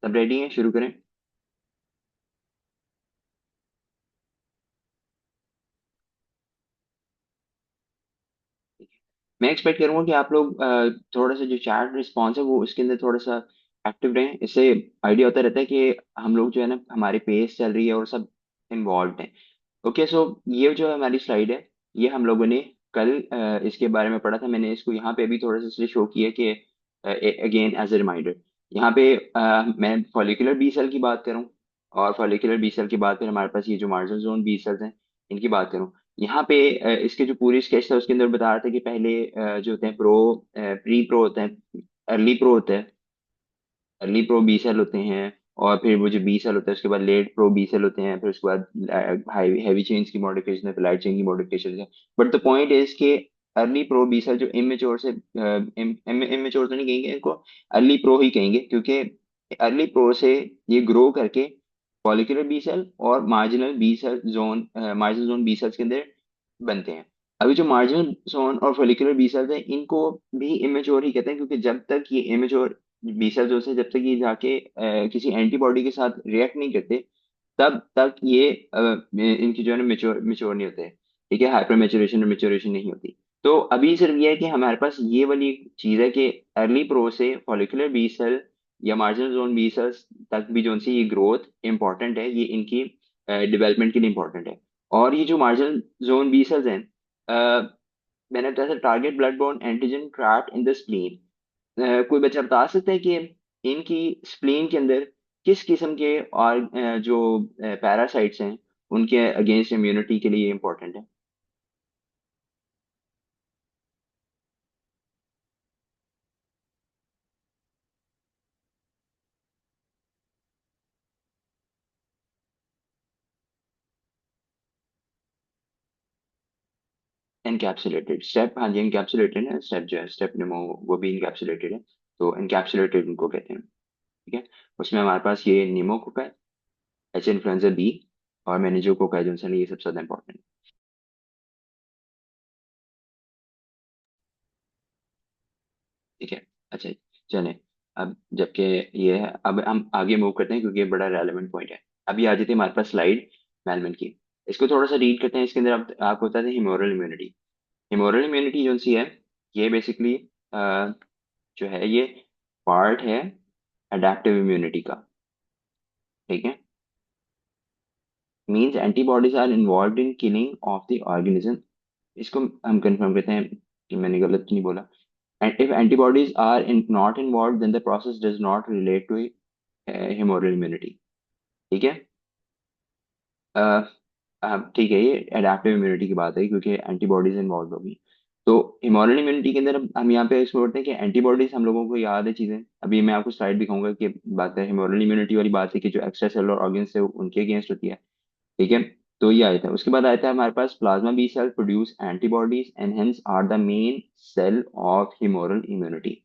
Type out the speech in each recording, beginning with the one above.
सब रेडी हैं, शुरू करें। मैं एक्सपेक्ट करूंगा कि आप लोग थोड़ा सा जो चैट रिस्पॉन्स है वो उसके अंदर थोड़ा सा एक्टिव रहें। इससे आइडिया होता रहता है कि हम लोग जो है ना हमारी पेस चल रही है और सब इन्वॉल्व हैं। ओके, सो ये जो हमारी स्लाइड है ये हम लोगों ने कल इसके बारे में पढ़ा था। मैंने इसको यहाँ पे भी थोड़ा सा इसलिए शो किया कि अगेन एज ए रिमाइंडर। यहाँ पे मैं फॉलिकुलर बी सेल की बात करूँ और फॉलिकुलर बी सेल के बाद फिर हमारे पास ये जो मार्जिनल जोन बी सेल्स हैं इनकी बात करूँ। यहाँ पे इसके जो पूरी स्केच था उसके अंदर बता रहा था कि पहले जो होते हैं प्री प्रो होते हैं, अर्ली प्रो होते हैं, अर्ली प्रो बी सेल होते हैं, और फिर वो जो बी सेल होता है उसके बाद लेट प्रो बी सेल होते हैं, फिर उसके बाद हाई हैवी चेन्स की मॉडिफिकेशन है, फिर लाइट चेन की मॉडिफिकेशन है। बट द पॉइंट इज कि अर्ली प्रो बी सेल जो इमेच्योर से इमेच्योर तो नहीं कहेंगे इनको, अर्ली प्रो ही कहेंगे, क्योंकि अर्ली प्रो से ये ग्रो करके फॉलिकुलर बी सेल और marginal B cell zone, marginal zone B cells के अंदर बनते हैं। अभी जो मार्जिनल जोन और फॉलिकुलर बी सेल्स हैं इनको भी इमेच्योर ही कहते हैं, क्योंकि जब तक ये इमेच्योर बी सेल्स जो से जब तक ये जाके किसी एंटीबॉडी के साथ रिएक्ट नहीं करते तब तक ये इनकी जो है ना मेच्योर मेच्योर नहीं होते। ठीक है, हाइपर मेच्योरेशन और मेच्योरेशन नहीं होती। तो अभी सिर्फ ये है कि हमारे पास ये वाली चीज है कि अर्ली प्रो से फॉलिकुलर बी सेल या मार्जिनल जोन बी सेल्स तक भी जो सी ये ग्रोथ इंपॉर्टेंट है, ये इनकी डेवलपमेंट के लिए इंपॉर्टेंट है। और ये जो मार्जिनल जोन बी सेल्स हैं, अ, मैंने बताया था target blood borne antigen trapped in the spleen. कोई बच्चा बता सकता है कि इनकी स्प्लीन के अंदर किस किस्म के और जो पैरासाइट्स हैं उनके अगेंस्ट इम्यूनिटी के लिए इंपॉर्टेंट है? एनकैप्सुलेटेड स्टेप, हाँ जी एनकैप्सुलेटेड है स्टेप, जो है स्टेप निमो वो भी इनकैप्सुलेटेड है। तो एनकैप्सुलेटेड उनको कहते हैं। ठीक है, उसमें हमारे पास ये निमोकोका है, एच इन्फ्लुएंजा बी और मेनिंजोकोका जॉनसन, ये सबसे ज्यादा इंपॉर्टेंट। ठीक है, अच्छा चलें। अब जबकि ये है, अब हम आगे मूव करते हैं क्योंकि ये बड़ा रेलेवेंट पॉइंट है। अभी आ जाती है हमारे पास स्लाइड मेलमन की। इसको थोड़ा सा रीड करते हैं। इसके अंदर आप आपको बता दें ह्यूमोरल इम्यूनिटी। ह्यूमोरल इम्यूनिटी जो सी है ये बेसिकली जो है ये पार्ट है अडेप्टिव इम्यूनिटी का। ठीक है, means antibodies are involved in killing of the organism. इसको हम कंफर्म करते हैं कि मैंने गलत तो नहीं बोला। And if antibodies are not involved, then the process does not relate to humoral immunity। ठीक है, ठीक है, ये एडेप्टिव इम्यूनिटी की बात है क्योंकि एंटीबॉडीज इन्वॉल्व होगी। तो ह्यूमोरल इम्यूनिटी के अंदर अब हम यहाँ पे इसमें बोलते हैं कि एंटीबॉडीज हम लोगों को याद है चीजें। अभी मैं आपको स्लाइड दिखाऊंगा कि बात है ह्यूमोरल इम्यूनिटी वाली बात है कि जो एक्स्ट्रा सेलुलर ऑर्गन्स है उनके अगेंस्ट होती है। ठीक है, तो ये आया था। उसके बाद आया था हमारे पास plasma B cell produce antibodies and hence are the main cell of humoral immunity.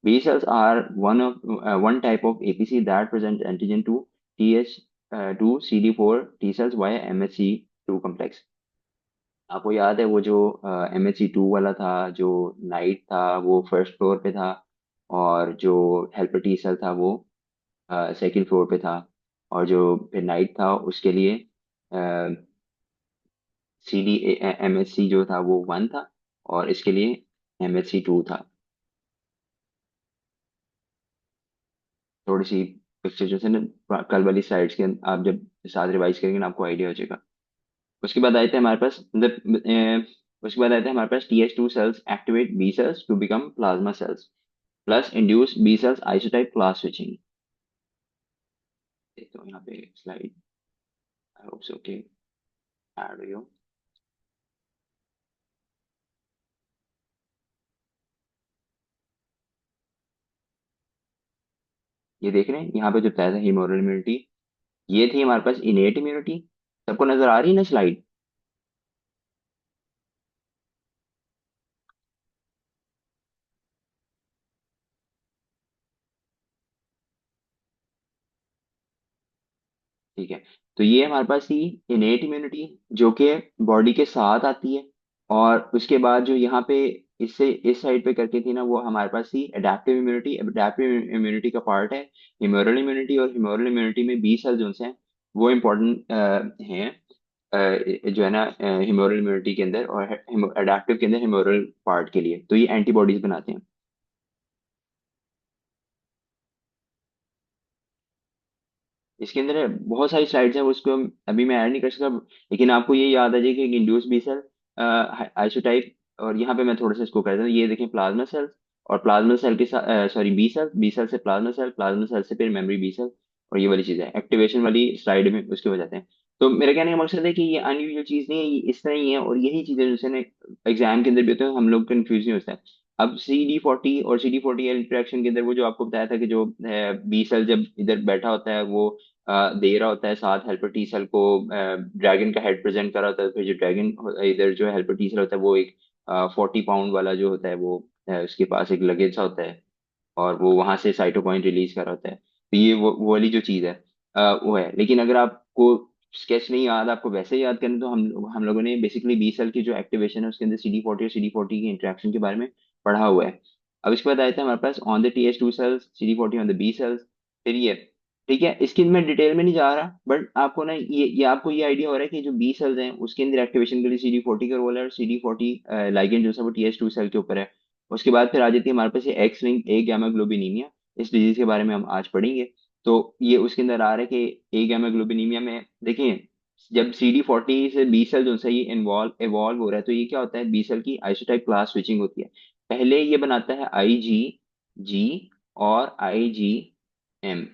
B cells are one type of APC that present antigen to TH2 CD4 T cells via MHC2 complex। आपको याद है वो जो MHC2 वाला था, जो night था वो फर्स्ट फ्लोर पे था, और जो हेल्पर टी सेल था वो सेकंड फ्लोर पे था, और जो फिर नाइट था उसके लिए MHC जो था वो 1 था, और इसके लिए MHC2 था। थोड़ी सी पिक्चर जो है ना कल वाली स्लाइड्स के आप जब साथ रिवाइज करेंगे ना आपको आइडिया हो जाएगा। उसके बाद आए थे हमारे पास उसके बाद आए थे हमारे पास TH2 cells activate B cells to become plasma cells plus induce B cells isotype class switching. देखो यहाँ पे slide, I hope so okay add हुई हो। ये देख रहे हैं यहाँ पे जो बताया था हीमोरल इम्यूनिटी, ये थी हमारे पास इनेट इम्यूनिटी। सबको नजर आ रही है ना स्लाइड? ठीक है, तो ये हमारे पास थी इनेट इम्यूनिटी जो कि बॉडी के साथ आती है। और उसके बाद जो यहाँ पे इससे इस साइड पे करके थी ना, वो हमारे पास थी एडेप्टिव इम्यूनिटी। एडेप्टिव इम्यूनिटी का पार्ट है ह्यूमरल इम्यूनिटी, और ह्यूमरल इम्यूनिटी में बी सेल जो हैं वो इम्पोर्टेंट हैं, जो है ना ह्यूमरल इम्यूनिटी के अंदर, और एडेप्टिव के अंदर ह्यूमरल पार्ट के लिए, तो ये एंटीबॉडीज बनाते हैं। इसके अंदर बहुत सारी स्लाइड्स हैं, उसको अभी मैं ऐड नहीं कर सकता, लेकिन आपको ये याद आ जाए कि इंड्यूस बी सेल आइसोटाइप, और यहाँ पे मैं थोड़ा सा इसको कर देता हूँ। ये देखें प्लाज्मा सेल्स, और प्लाज्मा सेल के साथ sorry B cell, B cell से प्लाज्मा सेल, प्लाज्मा सेल से फिर मेमोरी बी सेल, और ये वाली चीजें एक्टिवेशन वाली स्लाइड में उसके हो जाते हैं। तो मेरे कहने का मकसद है कि ये अनयूजुअल चीज नहीं है, ये इस तरह ही है, और यही चीजें जैसे ना एग्जाम के अंदर भी होते हैं, हम लोग कंफ्यूज नहीं होता है। अब CD40 और CD40 इंटरेक्शन के अंदर वो जो आपको बताया था कि जो बी सेल जब इधर बैठा होता है, वो दे रहा होता है साथ हेल्पर टी सेल को, ड्रैगन का हेड प्रेजेंट कर रहा होता है, फिर जो ड्रैगन इधर जो हेल्पर टी सेल होता है वो एक 40 पाउंड वाला जो होता है वो उसके पास एक लगेज सा होता है, और वो वहां से साइटोकाइन रिलीज कर रहा होता है। तो ये वो वाली जो चीज है वो है। लेकिन अगर आपको स्केच नहीं याद, आपको वैसे ही याद करना, तो हम लोगों ने बेसिकली बी सेल की जो एक्टिवेशन है उसके अंदर CD40 और CD40 की इंटरेक्शन के बारे में पढ़ा हुआ है। अब इसके बाद आए थे हमारे पास on the TH2 cells, CD40 on the B cells, फिर ये, ठीक है। इसकी मैं डिटेल में नहीं जा रहा, बट आपको ना ये आपको ये आइडिया हो रहा है कि जो बी सेल्स हैं उसके अंदर एक्टिवेशन के लिए CD40 का रोल है, और CD40 लाइगेंड जो है वो TH2 सेल के ऊपर है। उसके बाद फिर आ जाती है हमारे पास ये एक्स लिंक ए गामा ग्लोबिनीमिया। इस डिजीज के बारे में हम आज पढ़ेंगे। तो ये उसके अंदर आ रहा है कि ए गामा ग्लोबिनीमिया में देखिए, जब CD40 से बी सेल जो है ये इन्वॉल्व एवॉल्व हो रहा है, तो ये क्या होता है, बी सेल की आइसोटाइप क्लास स्विचिंग होती है। पहले ये बनाता है IgG और IgM।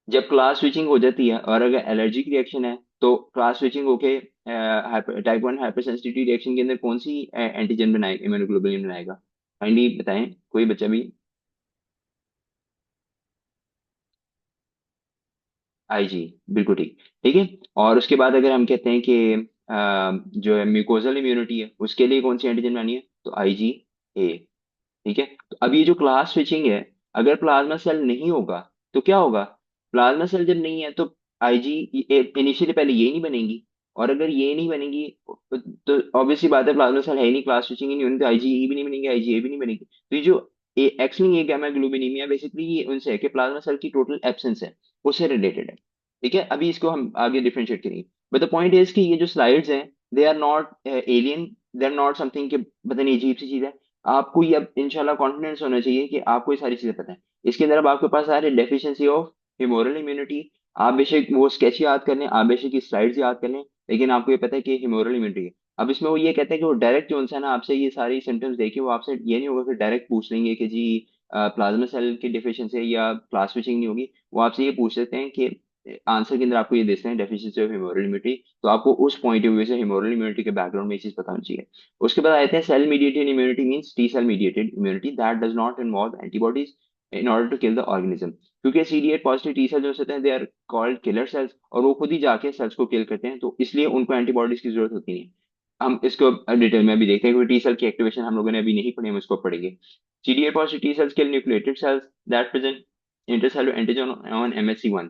जब क्लास स्विचिंग हो जाती है, और अगर एलर्जिक रिएक्शन है, तो क्लास स्विचिंग होके टाइप 1 हाइपर सेंसिटिविटी रिएक्शन के अंदर कौन सी एंटीजन बनाएगा, इम्यूनोग्लोबुलिन बनाएगा? काइंडली बताएं कोई बच्चा भी। IG, बिल्कुल ठीक। ठीक है। और उसके बाद अगर हम कहते हैं कि जो है म्यूकोजल इम्यूनिटी है, उसके लिए कौन सी एंटीजन बनानी है, तो IgA। ठीक है। तो अब ये जो क्लास स्विचिंग है, अगर प्लाज्मा सेल नहीं होगा तो क्या होगा? प्लाज्मा सेल जब नहीं है तो IG इनिशियली पहले ये नहीं बनेगी, और अगर ये नहीं बनेगी तो ऑब्वियसली बात है, प्लाज्मा सेल है ही नहीं, क्लास स्विचिंग ही नहीं होनी, तो IgE भी नहीं बनेगी, IgA भी नहीं बनेगी। तो ये जो एक्स लिंक्ड ए गामा ग्लोबिनीमिया बेसिकली ये उनसे है कि प्लाज्मा सेल की टोटल एब्सेंस है, उससे रिलेटेड है। ठीक है। अभी इसको हम आगे डिफरेंशिएट करेंगे, बट द पॉइंट इज कि ये जो स्लाइड्स हैं, they are not alien, they are not something कि पता नहीं अजीब सी चीज है। आपको ये अब इंशाल्लाह कॉन्फिडेंस होना चाहिए कि आपको ये सारी चीजें पता है। इसके अंदर अब आपके पास आ रहे डेफिशिएंसी ऑफ ह्यूमरल इम्यूनिटी। आप बेशक वो स्केच याद कर लें, आप बेशक की स्लाइड्स याद कर लें, लेकिन आपको ये पता है कि ह्यूमरल इम्यूनिटी है। अब इसमें वो ये कहते हैं कि वो डायरेक्ट जो है ना, आपसे ये सारी सिम्टम्स देखे, वो आपसे ये नहीं होगा कि डायरेक्ट पूछ लेंगे कि जी प्लाज्मा सेल की डिफिशियंसी है या क्लास स्विचिंग नहीं होगी। वो आपसे ये पूछ सकते हैं कि आंसर के अंदर आपको ये देते हैं डेफिशिएंसी ऑफ ह्यूमरल इम्यूनिटी। तो आपको उस पॉइंट ऑफ व्यू से ह्यूमरल इम्यूनिटी के बैकग्राउंड में ये चीज पता होनी चाहिए। उसके बाद आते हैं cell mediated immunity, means T cell mediated immunity that does not involve antibodies in order to kill the organism. क्योंकि CD8 पॉजिटिव टी सेल जो होते हैं, they are called killer cells, और वो खुद ही जाके सेल्स को किल करते हैं, तो इसलिए उनको एंटीबॉडीज की जरूरत होती नहीं है। हम इसको डिटेल में भी देखते हैं कि टी सेल की एक्टिवेशन हम लोगों ने अभी नहीं पढ़ी, हम इसको पढ़ेंगे। CD8 positive T cells kill nucleated cells that present intercellular antigen on MHC1।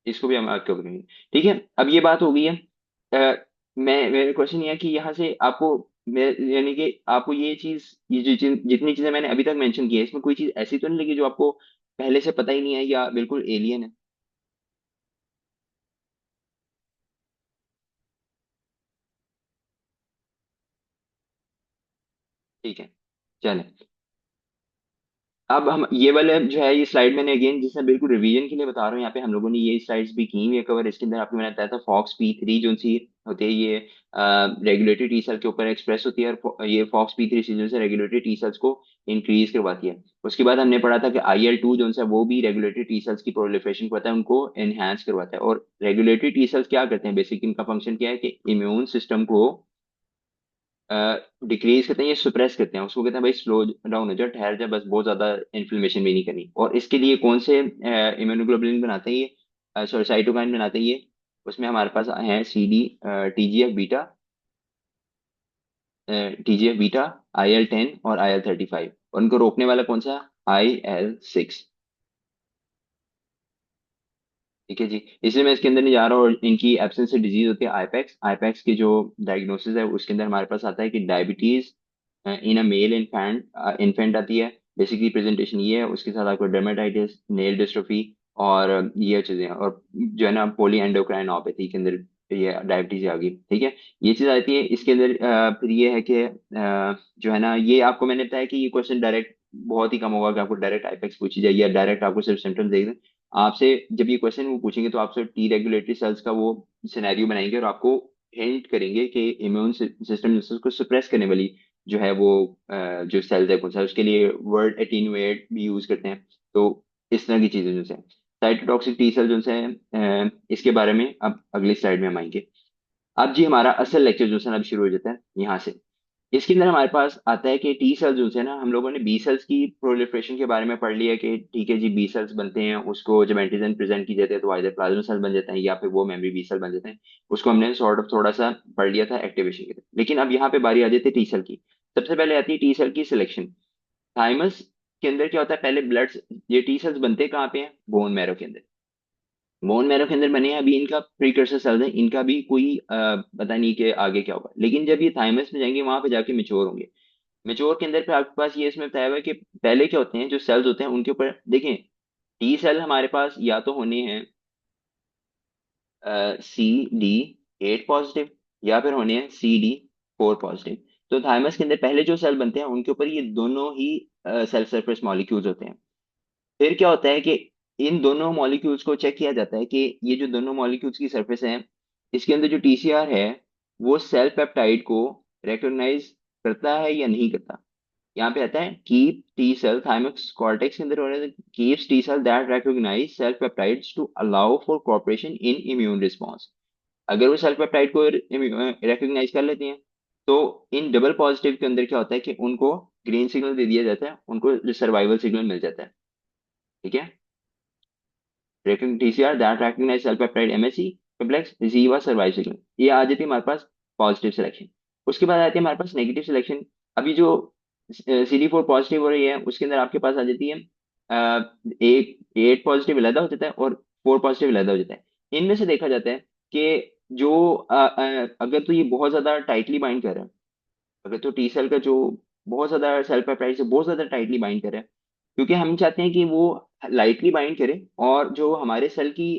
इसको भी हम आपको करेंगे। ठीक है। अब ये बात हो गई है। मैं मेरा क्वेश्चन ये है कि यहाँ से आपको यानी कि आपको ये चीज, ये जितनी चीजें मैंने अभी तक मेंशन की है, इसमें कोई चीज ऐसी तो नहीं लगी जो आपको पहले से पता ही नहीं है या बिल्कुल एलियन है? ठीक है। चलें। अब हम ये वाले जो है, ये स्लाइड मैंने अगेन जिसने बिल्कुल रिवीजन के लिए बता रहा हूँ, यहाँ पे हम लोगों ने ये स्लाइड्स भी की हुई है कवर। इसके अंदर आपको मैंने बताया था FOXP3 जो सी होती है, ये रेगुलेटरी टी सेल के ऊपर एक्सप्रेस होती है, और ये FOXP3 जो है रेगुलेटरी टी सेल्स को इंक्रीज करवाती है। उसके बाद हमने पढ़ा था कि IL-2 जो है वो भी रेगुलेटरी टी सेल्स की प्रोलिफरेशन को होता है, उनको एनहांस करवाता है। और रेगुलेटरी टी सेल्स क्या करते हैं, बेसिक इनका फंक्शन क्या है कि इम्यून सिस्टम को डिक्रीज करते हैं या सुप्रेस करते हैं, उसको कहते हैं भाई स्लो डाउन हो जाए, ठहर जाए, बस बहुत ज्यादा इन्फ्लेमेशन भी नहीं करनी। और इसके लिए कौन से इम्यूनोग्लोबुलिन बनाते हैं ये, सॉरी साइटोकाइन बनाते हैं ये? उसमें हमारे पास है TGF beta, TGF beta, IL-10 और IL-35, और उनको रोकने वाला कौन सा? IL-6। ठीक है जी। इसलिए मैं इसके अंदर नहीं जा रहा हूँ, और इनकी एब्सेंस से डिजीज होती है आईपेक्स। आईपेक्स की जो डायग्नोसिस है उसके अंदर हमारे पास आता है कि डायबिटीज, इन अ मेल इन्फेंट आती है। बेसिकली प्रेजेंटेशन ये है, उसके साथ आपको डर्मेटाइटिस, नेल डिस्ट्रोफी और ये चीजें, और जो है ना पॉली एंडोक्राइनोपैथी के अंदर ये डायबिटीज आ गई, ठीक है। ये चीज आती है इसके अंदर। फिर ये है कि जो है ना, ये आपको मैंने बताया कि ये क्वेश्चन डायरेक्ट बहुत ही कम होगा कि आपको डायरेक्ट टाइपेक्स पूछी जाए या डायरेक्ट आपको सिर्फ सिम्टम्स देख दें। आपसे जब ये क्वेश्चन वो पूछेंगे तो आपसे टी रेगुलेटरी सेल्स का वो सिनेरियो बनाएंगे और आपको हिंट करेंगे कि इम्यून सिस्टम को सप्रेस करने वाली जो है वो जो सेल्स है कौन सा है। उसके लिए वर्ड एटीन्यूएट भी यूज करते हैं। तो इस तरह की चीजें जो है साइटोटॉक्सिक टी सेल जो है इसके बारे में अब अगली स्लाइड में हम आएंगे। अब जी हमारा असल लेक्चर जो है ना अब शुरू हो जाता है यहाँ से। इसके अंदर हमारे पास आता है कि टी सेल्स जो है ना, हम लोगों ने बी सेल्स की प्रोलिफरेशन के बारे में पढ़ लिया कि ठीक है जी, बी सेल्स बनते हैं, उसको जब एंटीजन प्रेजेंट की जाते हैं तो आइदर प्लाज्मा सेल बन जाते हैं या फिर वो मेमोरी बी सेल बन जाते हैं। उसको हमने सॉर्ट ऑफ थोड़ा सा पढ़ लिया था एक्टिवेशन के लिए। लेकिन अब यहाँ पे बारी आ जाती है टी सेल की। सबसे पहले आती है टी सेल की सिलेक्शन। थाइमस के अंदर क्या होता है, पहले ब्लड, ये टी सेल्स बनते हैं कहाँ पे हैं, बोन मैरो के अंदर। बोन मैरो के अंदर बने हैं, अभी इनका प्रीकर्सर सेल्स हैं, इनका भी कोई पता नहीं कि आगे क्या होगा। लेकिन जब ये थाइमस में जाएंगे वहां पे जाके मेच्योर होंगे। मेच्योर के अंदर फिर आपके पास ये इसमें बताया हुआ है कि पहले क्या होते हैं, जो सेल्स होते हैं उनके ऊपर देखें। टी सेल हमारे पास या तो होने हैं CD8 पॉजिटिव, या फिर होने हैं CD4 पॉजिटिव। तो थाइमस के अंदर पहले जो सेल बनते हैं उनके ऊपर ये दोनों ही सेल सरफेस मॉलिक्यूल्स होते हैं। फिर क्या होता है कि इन दोनों मॉलिक्यूल्स को चेक किया जाता है कि ये जो दोनों मॉलिक्यूल्स की सरफेस है, इसके अंदर जो TCR है वो सेल पेप्टाइड को रिकॉग्नाइज करता है या नहीं करता। यहाँ पे आता है keep T cell, thymus cortex के अंदर हो रहा है, keeps T cell that recognize cell peptides to allow for cooperation in immune response. अगर वो सेल पेप्टाइड को रिकॉग्नाइज कर लेते हैं तो इन डबल पॉजिटिव के अंदर क्या होता है कि उनको ग्रीन सिग्नल दे दिया जाता है, उनको सर्वाइवल सिग्नल मिल जाता है, ठीक है। TCR that recognize cell peptide MHC complex receive a survive signal, ये आ जाती है हमारे पास पॉजिटिव सिलेक्शन। उसके बाद आती है हमारे पास नेगेटिव सिलेक्शन। अभी जो CD4 पॉजिटिव हो रही है उसके अंदर आपके पास आ जाती है एक 8 पॉजिटिव अलहदा हो जाता है और 4 पॉजिटिव अलहदा हो जाता है। इनमें से देखा जाता है कि जो अगर तो ये बहुत ज्यादा टाइटली बाइंड कर रहा है, अगर तो टी सेल का जो बहुत ज्यादा सेल पेप्टाइड से बहुत ज्यादा टाइटली बाइंड करे, क्योंकि हम चाहते हैं कि वो लाइटली बाइंड करे और जो हमारे सेल की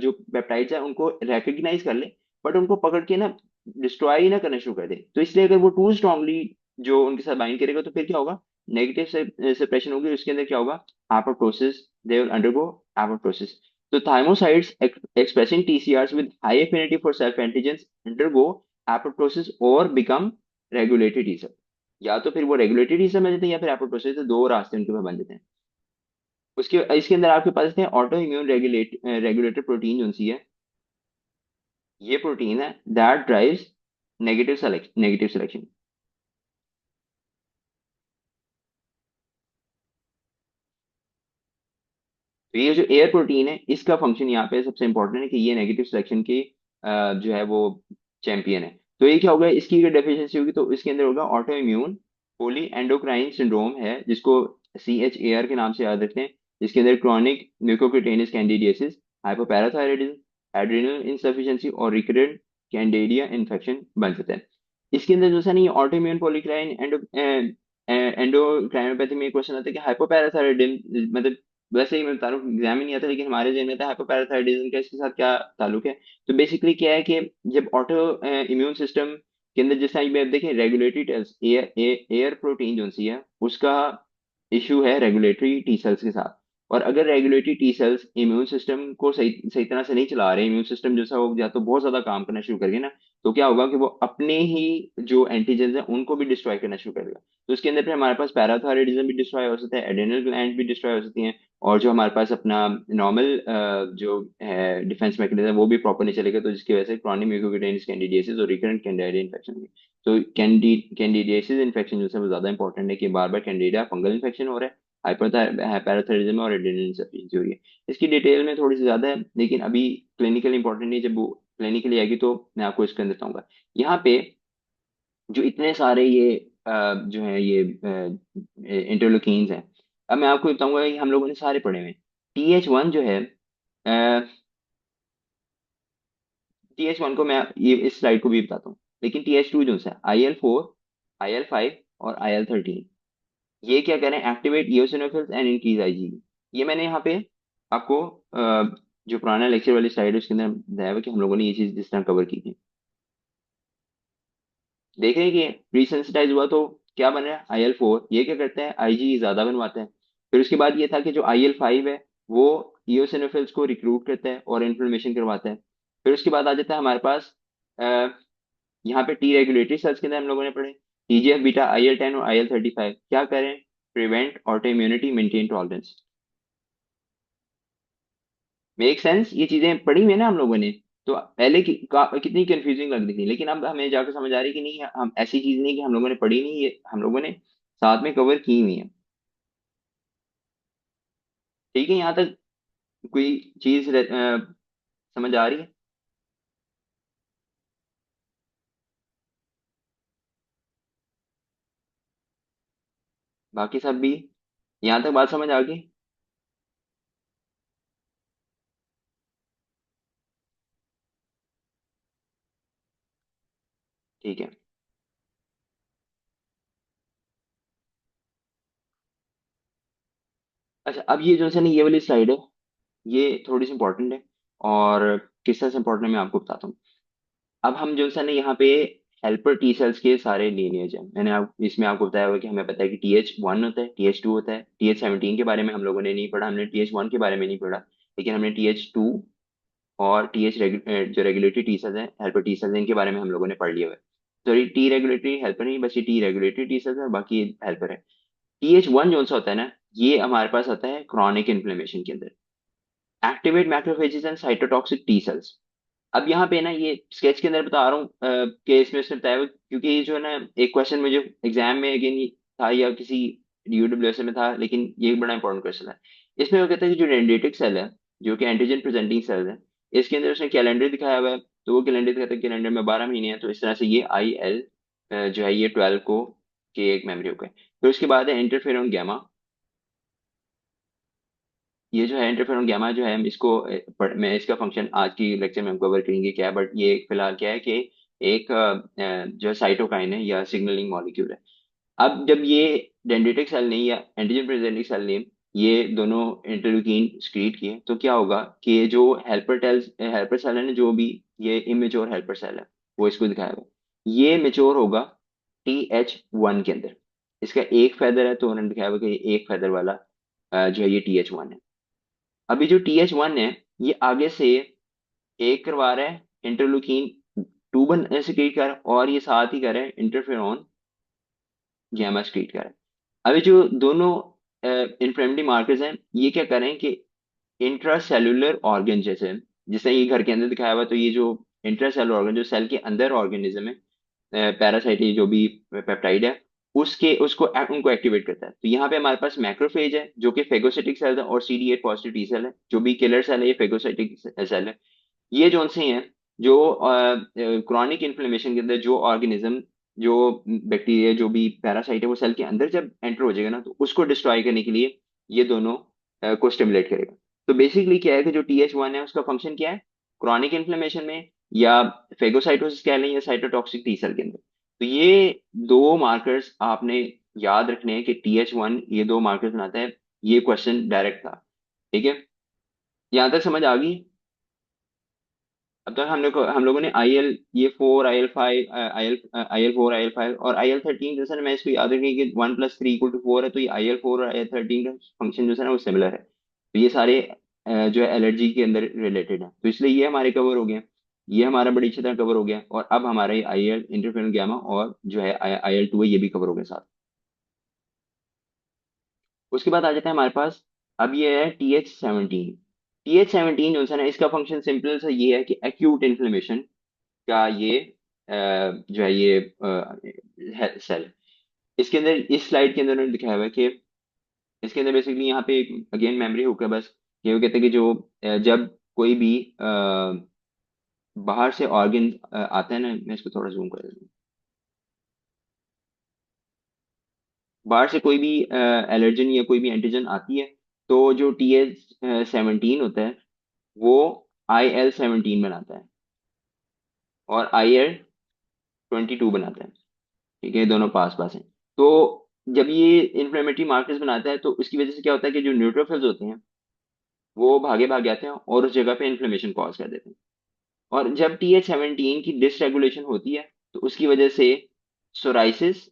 जो पेप्टाइड्स है उनको रिकग्नाइज कर ले, बट उनको पकड़ के ना डिस्ट्रॉय ही ना करना शुरू कर दे। तो इसलिए अगर वो टू स्ट्रांगली जो उनके साथ बाइंड करेगा तो फिर क्या होगा, नेगेटिव सेपरेशन होगी। उसके अंदर क्या होगा, apoptosis, they will undergo apoptosis. तो thymocytes expressing TCRs with high affinity for self antigens undergo apoptosis or become regulated T cell. या तो फिर वो रेगुलेटेड टी सेल बन जाते हैं या फिर एपोप्टोसिस से दो रास्ते उनके पास बन जाते हैं। उसके इसके अंदर आपके पास है ऑटो इम्यून रेगुलेटर प्रोटीन जो सी है, ये प्रोटीन है दैट ड्राइव्स नेगेटिव सिलेक्शन। तो ये जो एयर प्रोटीन है इसका फंक्शन यहाँ पे सबसे इंपॉर्टेंट है कि ये नेगेटिव सिलेक्शन की जो है वो चैंपियन है। तो ये क्या होगा, इसकी अगर डेफिशिएंसी होगी तो इसके अंदर होगा ऑटो इम्यून पोली एंडोक्राइन सिंड्रोम है, जिसको CHAR के नाम से याद रखते हैं। जिसके अंदर chronic mucocutaneous candidiasis, hypoparathyroidism, adrenal insufficiency और रिकरेंट कैंडिडिया इन्फेक्शन बन सकता है। इसके अंदर जो है ना, ये ऑटो इम्यून पॉलीक्राइन एंडोक्राइनोपैथी में क्वेश्चन आता है कि हाइपोपैराथायराइडिज्म मतलब, वैसे ही मैं बता रहा हूँ एग्जाम ही नहीं आता, लेकिन हमारे जहन में था हाइपोपैराथायराइडिज्म का इसके साथ क्या ताल्लुक है। तो बेसिकली क्या है कि जब ऑटो इम्यून सिस्टम के अंदर जैसे आप देखें रेगुलेटरी टेल्स, एयर प्रोटीन जो सी है उसका इशू है रेगुलेटरी टी सेल्स के साथ। और अगर regulatory T sales immune system को सही सही तरह से नहीं चला रहे, इम्यून सिस्टम जैसा हो या तो बहुत ज्यादा काम करना शुरू कर गए ना, तो क्या होगा कि वो अपने ही जो एंटीजन है उनको भी डिस्ट्रॉय करना शुरू कर देगा। तो इसके अंदर फिर हमारे पास पैराथायराइडिज्म भी डिस्ट्रॉय हो सकता है, एड्रेनल ग्लैंड भी डिस्ट्रॉय हो सकती हैं, और जो हमारे पास अपना नॉर्मल जो है डिफेंस मैकेनिज्म वो भी प्रॉपर नहीं चलेगा, तो जिसकी वजह से क्रॉनिक म्यूकोक्यूटेनियस कैंडिडियासिस और रिकरेंट कैंडिडिया इन्फेक्शन। तो कैंडिडियासिस इन्फेक्शन जो है वो ज्यादा इंपॉर्टेंट है कि बार बार कैंडिडिया फंगल इन्फेक्शन हो रहा है, हाइपरथायराइडिज्म और एड्रेनल इंसफिशियंसी हो रही है। इसकी डिटेल में थोड़ी सी ज्यादा है लेकिन अभी क्लिनिकल इंपॉर्टेंट नहीं, जब वो क्लिनिकली आएगी तो मैं आपको इसके अंदर बताऊंगा। यहाँ पे जो इतने सारे ये जो है ये इंटरलोकीन्स हैं, अब मैं आपको बताऊंगा कि हम लोगों ने सारे पढ़े हुए हैं। TH1 जो है, TH1 को मैं ये इस स्लाइड को भी बताता हूँ, लेकिन TH2 जो है IL4, IL5 और IL-13, ये क्या करें, एक्टिवेट इयोसिनोफिल्स एंड इंक्रीज IgE। ये मैंने यहाँ पे आपको जो पुराना लेक्चर वाली स्लाइड है उसके अंदर बताया हुआ कि हम लोगों ने ये चीज जिस तरह कवर की थी। देख रहे हैं कि प्रीसेंसिटाइज हुआ तो क्या बन रहा है, IL-4 ये क्या करता है, IgE ज्यादा बनवाता है। फिर उसके बाद ये था कि जो IL-5 है वो इयोसिनोफिल्स को रिक्रूट करता है और इन्फ्लेमेशन करवाता है। फिर उसके बाद आ जाता है हमारे पास यहाँ पे टी रेगुलेटरी सेल्स के अंदर हम लोगों ने पढ़े TGF बीटा, IL-10 और IL-35 क्या करें, prevent auto immunity, maintain tolerance. Make sense, ये चीजें पढ़ी हुई है ना हम लोगों ने। तो पहले कितनी कंफ्यूजिंग लग रही थी, लेकिन अब हमें जाकर समझ आ रही है कि नहीं, हम ऐसी चीज नहीं कि हम लोगों ने पढ़ी नहीं, ये हम लोगों ने साथ में कवर की हुई है। ठीक है, यहाँ तक कोई चीज समझ आ रही है? बाकी सब भी यहाँ तक बात समझ आ गई? ठीक है। अच्छा, अब ये जो है ना, ये वाली स्लाइड है, ये थोड़ी सी इंपॉर्टेंट है, और किस तरह से इंपॉर्टेंट है मैं आपको बताता हूँ। अब हम जो है ना यहाँ पे हेल्पर टी सेल्स के सारे लीनिएज हैं, मैंने इसमें आपको बताया हुआ कि हमें पता है कि TH1 होता है, TH2 होता है, TH17 के बारे में हम लोगों ने नहीं पढ़ा, हमने TH1 के बारे में नहीं पढ़ा, लेकिन हमने TH2 और जो रेगुलेटरी टी सेल्स हैं, हेल्पर टी सेल्स हैं, इनके बारे में हम लोगों ने पढ़ लिया हुआ है। सॉरी, टी रेगुलेटरी हेल्पर नहीं, बस ये टी रेगुलेटरी टी सेल्स है और बाकी हेल्पर है। TH1 जो सा होता है ना, ये हमारे पास आता है क्रॉनिक इन्फ्लेमेशन के अंदर, activate macrophages and cytotoxic T cells. अब यहाँ पे ना ये स्केच के अंदर बता रहा हूँ कि इसमें उसने बताया हुआ, क्योंकि ये जो है ना, एक क्वेश्चन मुझे एग्जाम में अगेन था या किसी UWS में था, लेकिन ये एक बड़ा इंपॉर्टेंट क्वेश्चन है। इसमें वो कहता है कि जो डेंड्रिटिक सेल है, जो कि एंटीजन प्रेजेंटिंग सेल है, इसके अंदर उसने कैलेंडर दिखाया हुआ है। तो वो कैलेंडर दिखाता है, कैलेंडर में 12 महीने हैं, तो इस तरह से ये IL जो है ये 12 को के एक मेमोरी हो गए। फिर उसके बाद है इंटरफेरोन गैमा। ये जो है इंटरफेरोन गैमा जो है, हम इसको मैं इसका फंक्शन आज की लेक्चर में हम कवर करेंगे क्या है, बट ये फिलहाल क्या है कि एक जो साइटोकाइन है या सिग्नलिंग मॉलिक्यूल है। अब जब ये डेंड्रिटिक सेल ने या एंटीजन प्रेजेंटिंग सेल ने ये दोनों इंटरल्यूकिन सक्रीट किए, तो क्या होगा कि ये जो हेल्पर सेल है ना, जो भी ये इमेच्योर हेल्पर सेल है, वो इसको दिखाया हुआ है, ये मेच्योर होगा TH1 के अंदर। इसका एक फेदर है, तो उन्होंने दिखाया हुआ कि ये एक फेदर वाला जो है ये TH1 है। अभी जो TH1 है, ये आगे से एक करवा रहा है इंटरल्यूकिन 2 बन secrete कर, और ये साथ ही कर रहा है इंटरफेरोन गैमा secrete कर। अभी जो दोनों इन्फ्लेमेटरी मार्कर्स हैं, ये क्या करें कि इंट्रासेल्युलर ऑर्गन, जैसे जिसने ये घर के अंदर दिखाया हुआ, तो ये जो इंट्रासेल्युलर ऑर्गन जो सेल के अंदर ऑर्गेनिज्म है, पैरासाइट जो भी पेप्टाइड है, उनको एक्टिवेट करता है। तो यहाँ पे हमारे पास मैक्रोफेज है जो कि फेगोसाइटिक सेल है, और CD8 पॉजिटिव टी सेल है, जो भी किलर सेल है ये फेगोसाइटिक सेल है। ये जो से हैं जो क्रॉनिक इन्फ्लेमेशन के अंदर जो ऑर्गेनिज्म, जो बैक्टीरिया, जो भी पैरासाइट है, वो सेल के अंदर जब एंटर हो जाएगा ना, तो उसको डिस्ट्रॉय करने के लिए ये दोनों को स्टिमुलेट करेगा। तो बेसिकली क्या है कि जो TH1 है उसका फंक्शन क्या है, क्रॉनिक इन्फ्लेमेशन में या फेगोसाइटोसिस कह लें या साइटोटॉक्सिक टी सेल के अंदर। तो ये दो मार्कर्स आपने याद रखने हैं कि TH1 ये दो मार्कर्स बनाता है। ये क्वेश्चन डायरेक्ट था। ठीक है, यहां तक समझ आ गई? अब तक हम लोगों ने IL4, IL5, IL4, IL5 और IL13 जैसा ना, मैं इसको याद रखिए कि 1+3=4 है, तो ये IL4 और IL13 का फंक्शन जो है ना वो सिमिलर है। तो ये सारे जो है एलर्जी के अंदर रिलेटेड है, तो इसलिए ये हमारे कवर हो गए। ये हमारा बड़ी अच्छी तरह कवर हो गया, और अब हमारा ये IL इंटरफेरन गैमा और जो है IL2 है, ये भी कवर हो गया साथ। उसके बाद आ जाता है हमारे पास, अब ये है TH17। TH17 जो है ना, इसका फंक्शन सिंपल सा ये है कि एक्यूट इन्फ्लेमेशन का ये जो है ये सेल, इसके अंदर इस स्लाइड के अंदर उन्होंने दिखाया हुआ है कि इसके अंदर बेसिकली यहाँ पे अगेन मेमोरी होकर बस ये वो कहते हैं कि जो जब कोई भी बाहर से ऑर्गन आता है ना, मैं इसको थोड़ा जूम कर देता हूँ। बाहर से कोई भी एलर्जन या कोई भी एंटीजन आती है, तो जो TH17 होता है वो IL-17 बनाता है और IL-22 बनाता है। ठीक है, ये दोनों पास पास हैं। तो जब ये इन्फ्लेमेटरी मार्कर्स बनाता है तो उसकी वजह से क्या होता है कि जो न्यूट्रोफिल्स होते हैं वो भागे भाग जाते हैं और उस जगह पे इन्फ्लेमेशन कॉज कर देते हैं। और जब TH17 की डिसरेगुलेशन होती है तो उसकी वजह से सोराइसिस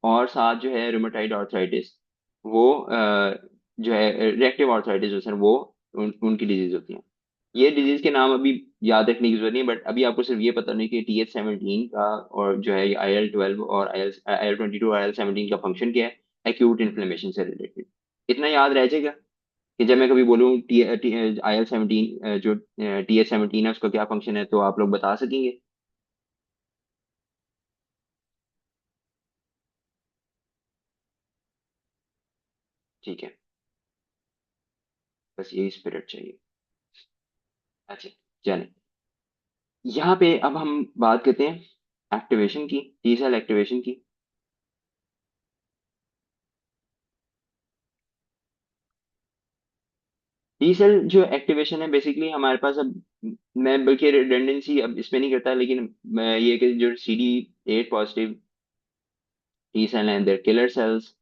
और साथ जो है रूमेटाइड आर्थराइटिस, वो जो है रिएक्टिव आर्थराइटिस जो है वो उनकी डिजीज होती है। ये डिजीज के नाम अभी याद रखने की जरूरत नहीं, बट अभी आपको सिर्फ ये पता नहीं कि TH17 का और जो है IL-12 और IL-22 और IL-17 का फंक्शन क्या है एक्यूट इन्फ्लेमेशन से रिलेटेड। इतना याद रह जाएगा कि जब मैं कभी बोलूँ IL-17 जो TH17 है उसका क्या फंक्शन है तो आप लोग बता सकेंगे। ठीक है, बस यही स्पिरिट चाहिए। अच्छा, चलें, यहाँ पे अब हम बात करते हैं एक्टिवेशन की, टी सेल एक्टिवेशन की। टी सेल जो एक्टिवेशन है बेसिकली हमारे पास अब, मैं बल्कि रिडंडेंसी अब इसमें नहीं करता, लेकिन मैं ये कि जो CD8 पॉजिटिव टी सेल हैं देर किलर सेल्स,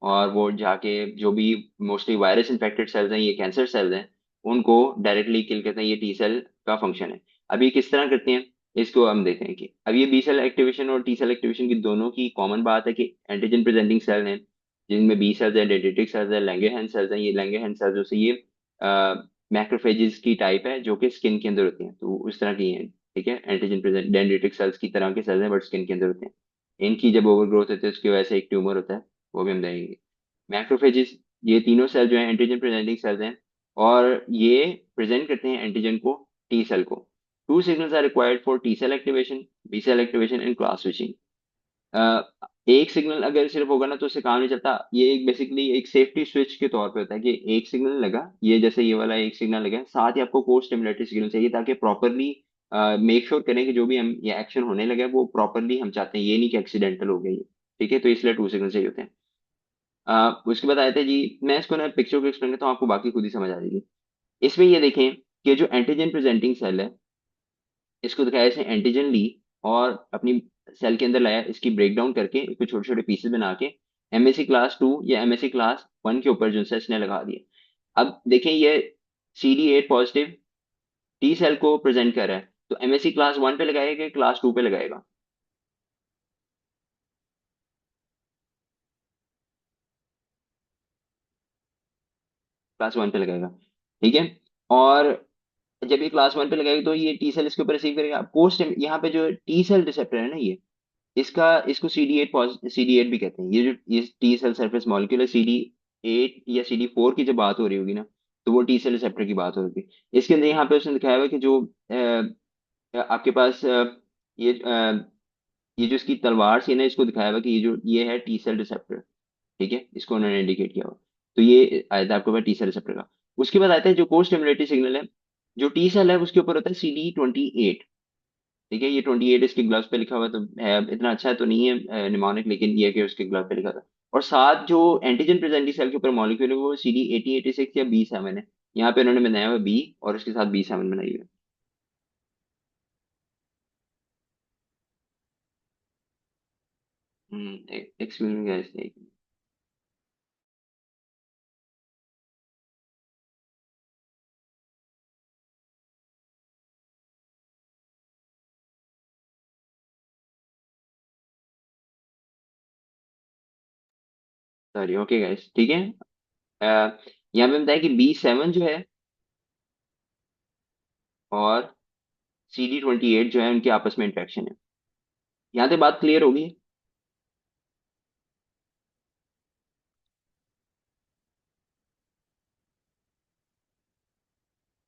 और वो जाके जो भी मोस्टली वायरस इन्फेक्टेड सेल्स हैं, ये कैंसर सेल्स हैं, उनको डायरेक्टली किल करते हैं। ये टी सेल का फंक्शन है। अब ये किस तरह करते हैं इसको हम देखते हैं कि अब ये बी सेल एक्टिवेशन और टी सेल एक्टिवेशन की दोनों की कॉमन बात है कि एंटीजन प्रेजेंटिंग सेल हैं, जिनमें बी सेल्स हैं, डेंड्रिटिक सेल्स हैं, लैंगरहैंस सेल्स हैं। ये लैंगरहैंस सेल्स जो से ये मैक्रोफेजेस की टाइप है जो कि स्किन के अंदर होती हैं, तो उस तरह की हैं। ठीक है, एंटीजन प्रेजेंट डेंड्रिटिक सेल्स की तरह के सेल्स हैं बट स्किन के अंदर होते हैं। इनकी जब ओवर ग्रोथ होती है उसकी वजह से एक ट्यूमर होता है, वो भी हम देखेंगे। मैक्रोफेजेस, ये तीनों सेल जो है एंटीजन प्रेजेंटिंग सेल्स हैं, और ये प्रेजेंट करते हैं एंटीजन को टी सेल को। Two signals are required for T cell activation, B cell activation and class switching. एक सिग्नल अगर सिर्फ होगा ना तो उससे काम नहीं चलता। ये एक बेसिकली एक सेफ्टी स्विच के तौर पे होता है कि एक सिग्नल लगा, ये जैसे ये वाला एक सिग्नल लगा है, साथ ही आपको को स्टिमुलेटरी सिग्नल चाहिए ताकि प्रॉपरली मेक श्योर करें कि जो भी हम ये एक्शन होने लगा है वो प्रॉपरली हम चाहते हैं, ये नहीं कि एक्सीडेंटल हो गया ये। ठीक है, तो इसलिए टू सिग्नल चाहिए होते हैं। उसके बाद आए थे जी, मैं इसको ना पिक्चर को एक्सप्लेन करता हूँ, आपको बाकी खुद ही समझ आ जाएगी। इसमें ये देखें कि जो एंटीजन प्रेजेंटिंग सेल है, इसको दिखाया इसे एंटीजन ली और अपनी सेल के अंदर लाया, इसकी ब्रेक डाउन करके इसको छोटे छोटे पीसेस बना के MSC क्लास 2 या MSC क्लास 1 के ऊपर जो है इसने लगा दिया। अब देखें ये CD8 पॉजिटिव टी सेल को प्रेजेंट कर रहा है, तो MSC क्लास 1 पे लगाएगा कि क्लास 2 पे लगाएगा? क्लास 1 पे लगाएगा। ठीक है, और जब ये क्लास 1 पे लगाएगा तो ये टी सेल इसके ऊपर रिसीव करेगा। पोस्ट यहाँ पे जो टी सेल रिसेप्टर है ना, ये इसका इसको CD8 भी कहते हैं। ये जो ये टी सेल सरफेस मॉलिक्यूल है, CD8 या CD4 की जब बात हो रही होगी ना, तो वो टी सेल रिसेप्टर की बात होगी। इसके अंदर यहाँ पे उसने दिखाया हुआ है कि जो आपके पास ये जो इसकी तलवार सी है ना, इसको दिखाया हुआ है कि ये जो ये है टी सेल रिसेप्टर। ठीक है, इसको उन्होंने इंडिकेट किया हुआ। तो ये आया था आपके पास टी सेल रिसेप्टर का। उसके बाद आता है जो को स्टिमुलेटरी सिग्नल है, जो टी सेल है उसके ऊपर होता है CD28। ठीक है, ये 28 इसके ग्लव्स पे लिखा हुआ तो है, इतना अच्छा तो नहीं है निमोनिक, लेकिन ये है कि उसके ग्लव पे लिखा था। और साथ जो एंटीजन प्रेजेंटिंग सेल के ऊपर मॉलिक्यूल है वो CD8086 या B7 है। यहाँ पे उन्होंने बनाया हुआ बी और उसके साथ B7 बनाई हुई है। Excuse me guys. Sorry, okay guys, ठीक है। यहाँ पे बताया कि B7 जो है और CD28 जो है उनके आपस में इंट्रैक्शन है। यहाँ से बात क्लियर होगी।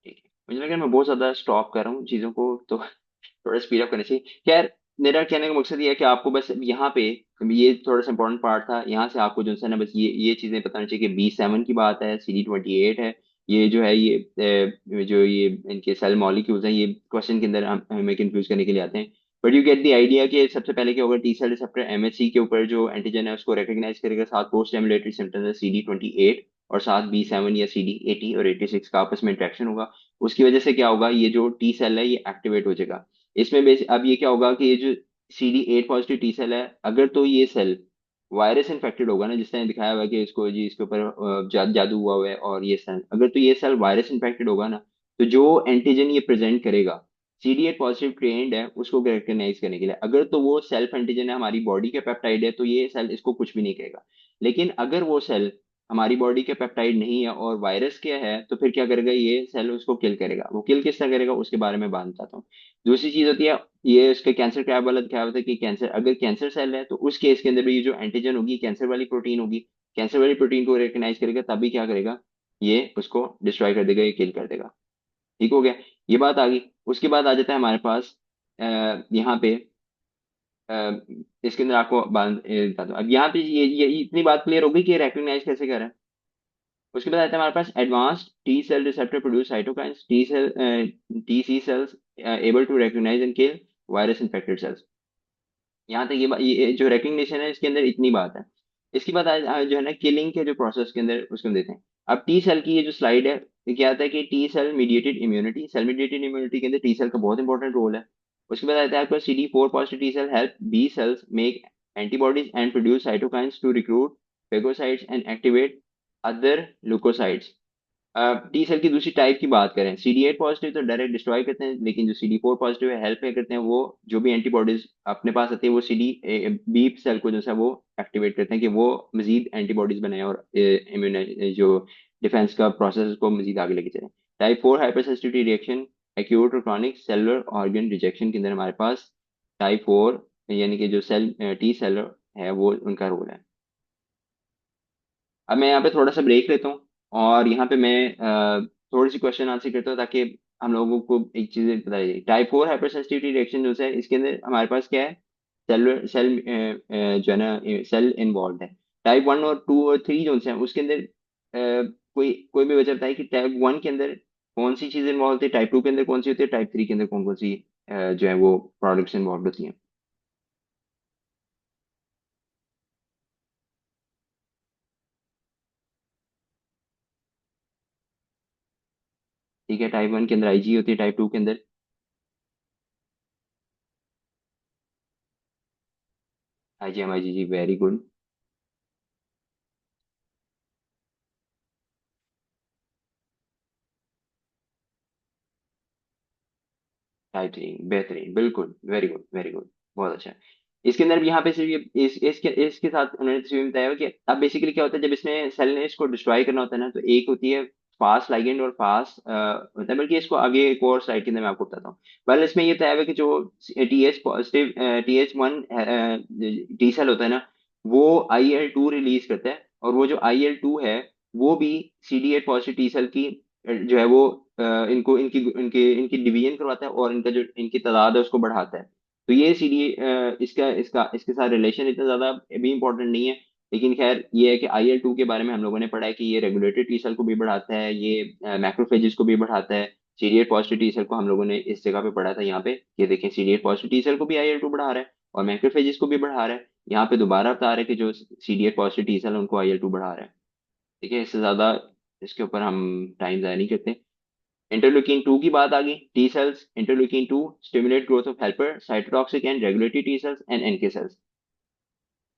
ठीक है, मुझे लगा मैं बहुत ज्यादा स्टॉप कर रहा हूँ चीजों को, तो थोड़ा स्पीड अप करना चाहिए। खैर, मेरा कहने का मकसद ये है कि आपको बस यहाँ पे ये थोड़ा सा इंपॉर्टेंट पार्ट था, यहाँ से आपको जो है ना बस ये चीजें बतानी चाहिए कि B7 की बात है, CD28 है। ये जो है ये जो ये इनके सेल मॉलिक्यूल्स हैं, ये क्वेश्चन के अंदर हमें कंफ्यूज करने के लिए आते हैं। But you get the idea कि सबसे पहले क्या होगा, टी सेल रिसेप्टर MHC के ऊपर जो एंटीजन है उसको रिकॉग्नाइज करेगा, साथ पोस्ट स्टिमुलेटरी सिम्टम्स है CD28, और साथ B7 या CD80 और 86 का आपस में इंट्रैक्शन होगा। उसकी वजह से क्या होगा, ये जो टी सेल है ये एक्टिवेट हो जाएगा। इसमें अब ये क्या होगा कि ये जो CD8 पॉजिटिव टी सेल है, अगर तो ये सेल वायरस इन्फेक्टेड होगा ना, जिस तरह दिखाया हुआ है कि इसको जी इसके ऊपर जादू हुआ है, और ये सेल अगर तो ये सेल वायरस इन्फेक्टेड होगा ना, तो जो एंटीजन ये प्रेजेंट करेगा, CD8 पॉजिटिव ट्रेंड है उसको रिकग्नाइज करने के लिए, अगर तो वो सेल्फ एंटीजन है, हमारी बॉडी के पेप्टाइड है, तो ये सेल इसको कुछ भी नहीं कहेगा। लेकिन अगर वो सेल हमारी बॉडी के पेप्टाइड नहीं है और वायरस क्या है, तो फिर क्या करेगा, ये सेल उसको किल करेगा। वो किल किस तरह करेगा उसके बारे में बात बताता हूँ। दूसरी चीज होती है, ये इसके कैंसर क्रैब वाला क्या होता है कि कैंसर, अगर कैंसर सेल है तो उस केस के अंदर भी ये जो एंटीजन होगी कैंसर वाली प्रोटीन होगी, कैंसर वाली प्रोटीन को रिकग्नाइज करेगा, तभी क्या करेगा, ये उसको डिस्ट्रॉय कर देगा, ये किल कर देगा। ठीक हो गया, ये बात आ गई। उसके बाद आ जाता है हमारे पास यहाँ पे अ, इसके अंदर आपको बता दूं, अब यहाँ पे ये इतनी बात क्लियर होगी कि रिकग्नाइज कैसे करें। उसके बाद आता है हमारे पास advanced T cell receptor produce cytokines, T C cells able to recognise and kill virus infected cells. यहाँ तक ये जो रिकग्निशन है इसके अंदर इतनी बात है। इसके बाद जो है ना किलिंग के जो प्रोसेस के अंदर उसको हम देते हैं। अब टी सेल की ये जो स्लाइड है, ये क्या आता है कि T cell mediated immunity, cell mediated immunity के अंदर टी सेल का बहुत इंपॉर्टेंट रोल है। उसके बाद आता है आपका CD4 positive T cell help B cells make antibodies and produce cytokines to recruit phagocytes and activate other leukocytes. T cell की दूसरी टाइप की बात करें, CD8 पॉजिटिव तो डायरेक्ट डिस्ट्रॉय करते हैं, लेकिन जो CD4 पॉजिटिव है हेल्प करते हैं, वो जो भी एंटीबॉडीज अपने पास आती है वो CD बी सेल को जो है वो एक्टिवेट करते हैं कि वो मजीद एंटीबॉडीज बनाए और इम्यून जो डिफेंस का प्रोसेस को मजीद आगे लेके चले। Type 4 hyper sensitivity reaction, acute और क्रॉनिक सेलुलर ऑर्गन रिजेक्शन के अंदर हमारे पास टाइप 4 यानी कि जो सेल टी सेलर है वो उनका रोल है। अब मैं यहाँ पे थोड़ा सा ब्रेक लेता हूँ, और यहाँ पे मैं थोड़ी सी क्वेश्चन आंसर करता हूँ, ताकि हम लोगों को एक चीज पता चले। टाइप 4 हाइपर सेंसिटिविटी रिएक्शन जो है इसके अंदर हमारे पास क्या है, सेल जो है ना सेल इन्वॉल्व है। टाइप 1 और 2 और 3 जो है उसके अंदर कोई कोई भी वजह बताए कि टाइप 1 के अंदर कौन सी चीज इन्वॉल्व है, टाइप 2 के अंदर कौन सी होती है, टाइप 3 के अंदर कौन कौन सी जो है वो प्रोडक्ट्स इन्वॉल्व होती हैं। ठीक है, टाइप 1 के अंदर IG होती है, टाइप 2 के अंदर IgM IgG, very good. Tightening, बेहतरीन, बिल्कुल, वेरी गुड वेरी गुड, बहुत अच्छा। इसके अंदर भी यहाँ पे सिर्फ ये इसके साथ उन्होंने तस्वीर में बताया हुआ कि अब बेसिकली क्या होता है जब इसमें सेल ने इसको डिस्ट्रॉय करना होता है ना, तो एक होती है फास्ट लाइगेंड और फास्ट होता है, बल्कि इसको आगे एक और स्लाइड के अंदर मैं आपको बताता हूँ। वेल इसमें ये बताया हुआ है कि जो TH positive TH1 T cell होता है ना, वो IL2 रिलीज करता है, और वो जो IL2 है वो भी CD8 पॉजिटिव टी सेल की जो है वो इनको इनकी इनके इनकी डिवीजन करवाता है, और इनका जो इनकी तादाद है उसको बढ़ाता है। तो ये CD इसका इसका इसके साथ रिलेशन इतना ज्यादा भी इंपॉर्टेंट नहीं है, लेकिन खैर ये है कि IL2 के बारे में हम लोगों ने पढ़ा है कि ये रेगुलेटरी टी सेल को भी बढ़ाता है, ये मैक्रोफेजेस को भी बढ़ाता है। CD8 पॉजिटिव टी सेल को हम लोगों ने इस जगह पे पढ़ा था, यहाँ पे ये देखें, CD8 पॉजिटिव टी सेल को भी IL2 बढ़ा रहा है और मैक्रोफेजेस को भी बढ़ा रहा है। यहाँ पे दोबारा बता रहा है कि जो CD8 पॉजिटिव टी सेल है उनको IL2 बढ़ा रहा है। ठीक है, इससे ज्यादा इसके ऊपर हम टाइम जाया नहीं करते। इंटरल्यूकिन 2 की बात आ गई। T cells interleukin 2 stimulate growth of helper cytotoxic and regulatory T cells and NK cells.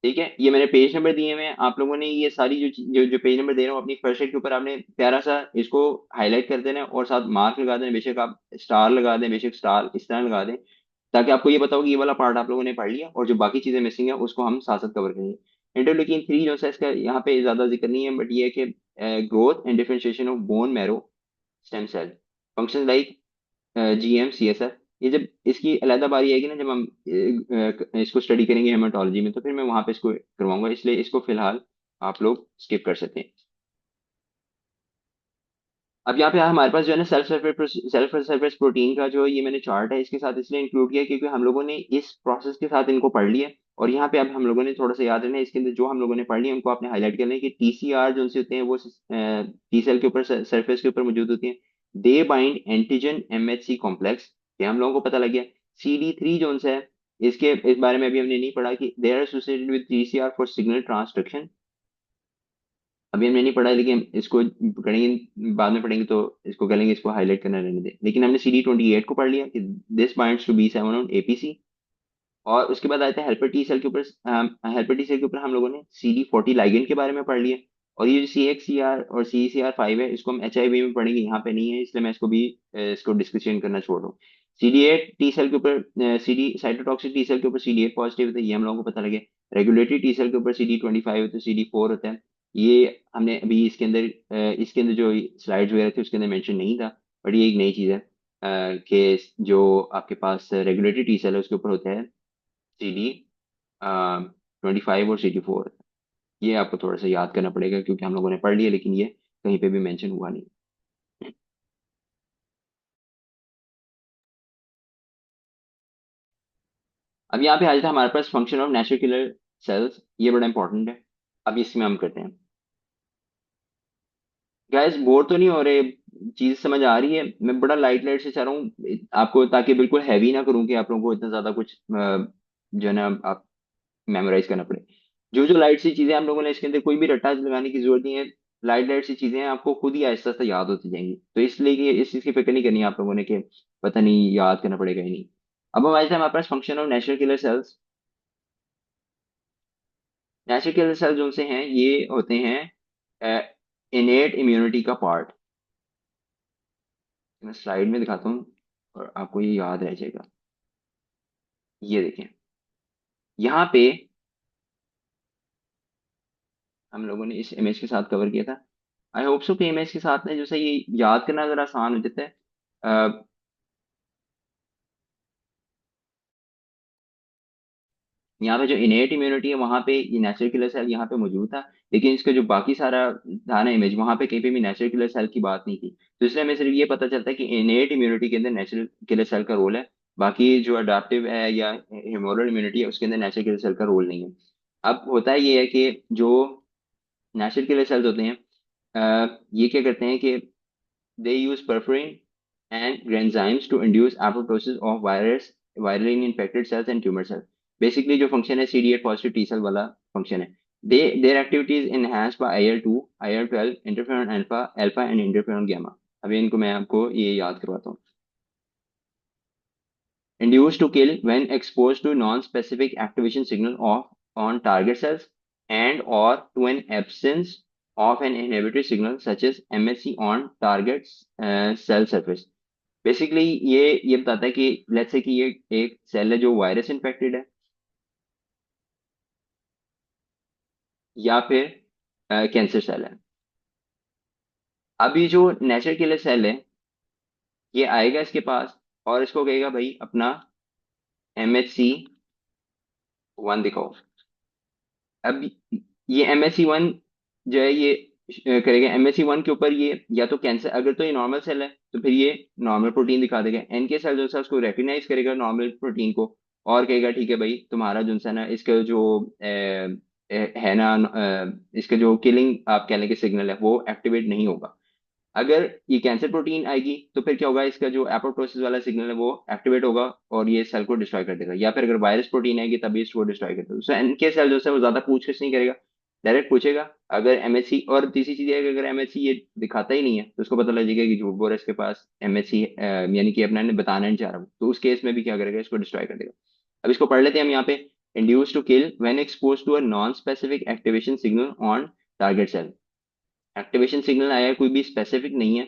ठीक है, ये मैंने पेज नंबर दिए हुए हैं, आप लोगों ने ये सारी जो पेज नंबर दे रहा हूँ अपनी फर्स्ट शीट के ऊपर आपने प्यारा सा इसको हाईलाइट कर देना है, और साथ मार्क लगा देना, बेशक आप स्टार लगा दें, बेशक स्टार इस तरह लगा दें, ताकि आपको ये बताओ कि ये वाला पार्ट आप लोगों ने पढ़ लिया, और जो बाकी चीजें मिसिंग है उसको हम साथ साथ कवर करेंगे। इंटरल्यूकिन 3 जो है इसका यहाँ पे ज्यादा जिक्र नहीं है, बट ये है कि growth and differentiation of bone marrow stem cell function like GM CSF। ये जब इसकी अलहदा बारी आएगी ना, जब हम इसको स्टडी करेंगे हेमाटोलॉजी में, तो फिर मैं वहां पे इसको करवाऊंगा, इसलिए इसको फिलहाल आप लोग स्किप कर सकते हैं। अब यहाँ पे हमारे पास जो है ना सेल्फ सरफेस प्रोटीन का जो ये मैंने चार्ट है इसके साथ इसलिए इंक्लूड किया क्योंकि हम लोगों ने इस प्रोसेस के साथ इनको पढ़ लिया, और यहाँ पे अब हम लोगों ने थोड़ा सा याद रखना है, इसके अंदर जो हम लोगों ने पढ़ लिया उनको आपने हाईलाइट करना है कि TCR जो उनसे होते हैं वो टी सेल के ऊपर सरफेस के ऊपर मौजूद होती हैं। दे बाइंड एंटीजन MHC कॉम्प्लेक्स, ये हम लोगों को पता लग गया। CD3 जो है इसके इस बारे में अभी हमने नहीं पढ़ा कि they are associated with TCR for signal transduction. अभी हमने नहीं पढ़ा, लेकिन इसको पढ़ेंगे, बाद में पढ़ेंगे तो इसको कह लेंगे, इसको हाईलाइट करना रहने दे। लेकिन हमने CD28 को पढ़ लिया कि this binds to B7 on APC। और उसके बाद आए थे हेल्पर टी सेल के ऊपर। हेल्पर टी सेल के ऊपर हम लोगों ने CD40 लाइगेंड के बारे में पढ़ लिया। और ये जो CXCR और CECR5 है, इसको हम HIV में पढ़ेंगे, यहाँ पे नहीं है, इसलिए मैं इसको भी इसको डिस्कशन करना छोड़ रहा हूँ। CD8 टी सेल के ऊपर, CD साइटोटॉक्सिक टी सेल के ऊपर CD8 पॉजिटिव होता है, ये हम लोगों को पता लगे। रेगुलेटरी टी सेल के ऊपर CD25 होता है, CD4 होता है। ये हमने अभी इसके अंदर जो स्लाइड्स वगैरह थे उसके अंदर मेंशन नहीं था। बट ये एक नई चीज़ है कि जो आपके पास रेगुलेटरी टी सेल है उसके ऊपर होता है CD25 और CD4। ये आपको थोड़ा सा याद करना पड़ेगा क्योंकि हम लोगों ने पढ़ लिया, लेकिन ये कहीं पे भी मेंशन हुआ नहीं। अब यहाँ पे आ जाता है हमारे पास function of natural killer cells. ये बड़ा इंपॉर्टेंट है। अब इसमें हम करते हैं। गैस बोर तो नहीं हो रहे? चीज समझ आ रही है? मैं बड़ा लाइट लाइट से चाह रहा हूँ आपको, ताकि बिल्कुल हैवी ना करूँ कि आप लोगों को इतना ज्यादा कुछ जो है ना आप मेमोराइज करना पड़े। जो जो लाइट सी चीजें हम लोगों ने इसके अंदर, कोई भी रट्टा लगाने की जरूरत नहीं है। लाइट लाइट सी चीजें हैं, आपको खुद ही आहिस्ता आहिस्ता याद होती जाएंगी, तो इसलिए कि इस चीज की फिक्र नहीं करनी है आप लोगों ने कि पता नहीं याद करना पड़ेगा ही नहीं। अब हमारे साथ हमारे पास function of natural killer cells. Natural killer cells जो से हैं ये होते हैं इनेट इम्यूनिटी का पार्ट। मैं स्लाइड में दिखाता हूँ और आपको ये याद रह जाएगा। ये देखें, यहाँ पे हम लोगों ने इस इमेज के साथ कवर किया था। आई होप सो कि इमेज के साथ ने जो है ये याद करना जरा आसान हो जाता है। यहाँ पे जो इनेट इम्यूनिटी है वहां पे ये नेचुरल किलर सेल यहाँ पे मौजूद था। लेकिन इसका जो बाकी सारा था ना इमेज, वहां पे कहीं पे भी नेचुरल किलर सेल की बात नहीं थी। तो इसलिए हमें सिर्फ ये पता चलता है कि इनेट इम्यूनिटी के अंदर नेचुरल किलर सेल का रोल है। बाकी जो अडाप्टिव है या ह्यूमोरल इम्यूनिटी है उसके अंदर नेचुरल किलर सेल का रोल नहीं है। अब होता है ये है कि जो नेचुरल किलर सेल्स होते हैं ये क्या करते हैं कि they use perforin and granzymes to induce apoptosis of virally infected cells and tumor cells. Basically जो function है CD8 positive T cell वाला function है। Their activity is enhanced by IL-2, IL-12, interferon alpha and interferon gamma। अभी इनको मैं आपको ये याद करवाता हूँ। Induced to kill when exposed to non-specific activation signal of on target cells and or to an absence of an inhibitory signal such as MSC on target cell surface। Basically ये बताता है कि लेट्स से कि ये एक cell है जो virus infected है या फिर कैंसर सेल है। अब ये जो नेचुरल किलर सेल है ये आएगा इसके पास और इसको कहेगा भाई अपना MHC1 दिखाओ। अब ये MHC1 जो है ये करेगा MHC1 के ऊपर ये या तो कैंसर, अगर तो ये नॉर्मल सेल है तो फिर ये नॉर्मल प्रोटीन दिखा देगा। NK सेल जो है उसको रेकग्नाइज करेगा नॉर्मल प्रोटीन को और कहेगा ठीक है भाई तुम्हारा जो है ना इसका जो है ना इसका जो किलिंग आप कह लें कि सिग्नल है वो एक्टिवेट नहीं होगा। अगर ये कैंसर प्रोटीन आएगी तो फिर क्या होगा, इसका जो एपोप्टोसिस वाला सिग्नल है वो एक्टिवेट होगा और ये सेल को डिस्ट्रॉय कर देगा। या फिर अगर वायरस प्रोटीन आएगी तभी इसको डिस्ट्रॉय कर देगा। सो एनके सेल जो है वो ज्यादा पूछ कुछ नहीं करेगा, डायरेक्ट पूछेगा। अगर MHC, और तीसरी चीज है कि अगर MHC ये दिखाता ही नहीं है तो उसको पता लग जाएगा कि झूठ बोल रहा है इसके पास MHC, यानी कि अपना ने बताना नहीं चाह रहा वो। तो उस केस में भी क्या करेगा, इसको डिस्ट्रॉय कर देगा। अब इसको पढ़ लेते हैं हम यहाँ पे। Induce to kill when expose to a non specific activation signal on target cell. Activation signal आया है, कोई भी स्पेसिफिक नहीं है।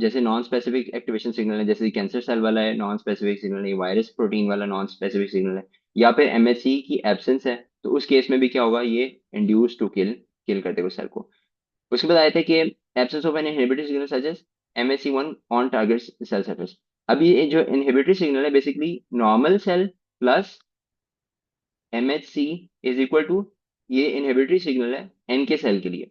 जैसे नॉन स्पेसिफिक एक्टिवेशन सिग्नल है, जैसे कैंसर सेल वाला है नॉन स्पेसिफिक सिग्नल है, वायरस प्रोटीन वाला नॉन स्पेसिफिक सिग्नल है, या फिर MHC की एब्सेंस है, तो उस केस में भी क्या होगा, ये इंड्यूस टू किल किल कर देगा सेल को। उसके बाद आया था कि absence of an inhibitory signal such as MHC1 on target cell surface. अब ये जो इनहिबिटरी सिग्नल है basically normal cell plus MHC is equal to, ये इनहिबिटरी सिग्नल है NK सेल के लिए।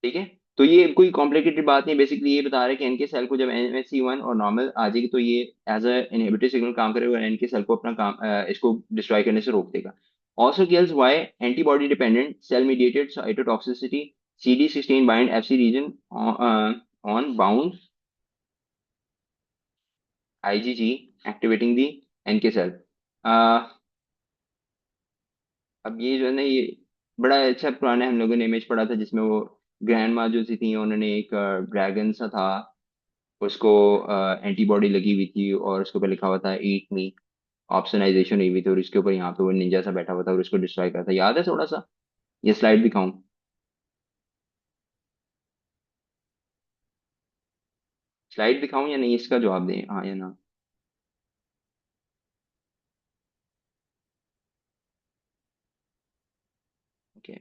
ठीक है, तो ये कोई कॉम्प्लिकेटेड बात नहीं, बेसिकली ये बता रहा है कि एनके सेल को जब MHC1 और नॉर्मल आ जाएगी तो ये एज अ इनहिबिटरी सिग्नल काम करेगा और एनके सेल को अपना काम इसको डिस्ट्रॉय करने से रोक देगा। Also gives why antibody dependent cell mediated cytotoxicity CD16 bind FC region on bound IgG activating the NK cell. अब ये जो है ना बड़ा अच्छा पुराना हम लोगों ने इमेज पढ़ा था जिसमें वो ग्रैंड माँ जो थी उन्होंने एक ड्रैगन सा था, उसको एंटीबॉडी लगी हुई थी और उसके ऊपर लिखा हुआ था ईट मी, ऑप्शनाइजेशन हुई हुई थी, और इसके ऊपर यहाँ पे वो निंजा सा बैठा हुआ था और उसको डिस्ट्रॉय करा था। याद है थोड़ा सा? ये स्लाइड दिखाऊं? स्लाइड दिखाऊं या नहीं, इसका जवाब दें हाँ या ना। ओके,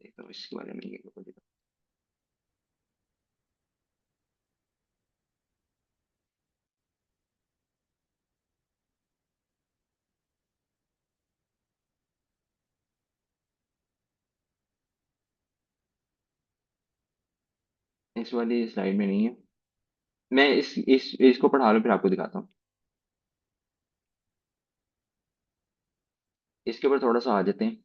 देखो इसके बारे में ये देखो। इस वाली स्लाइड में नहीं है। मैं इस इसको पढ़ा लो फिर आपको दिखाता हूँ। इसके ऊपर थोड़ा सा आ जाते हैं।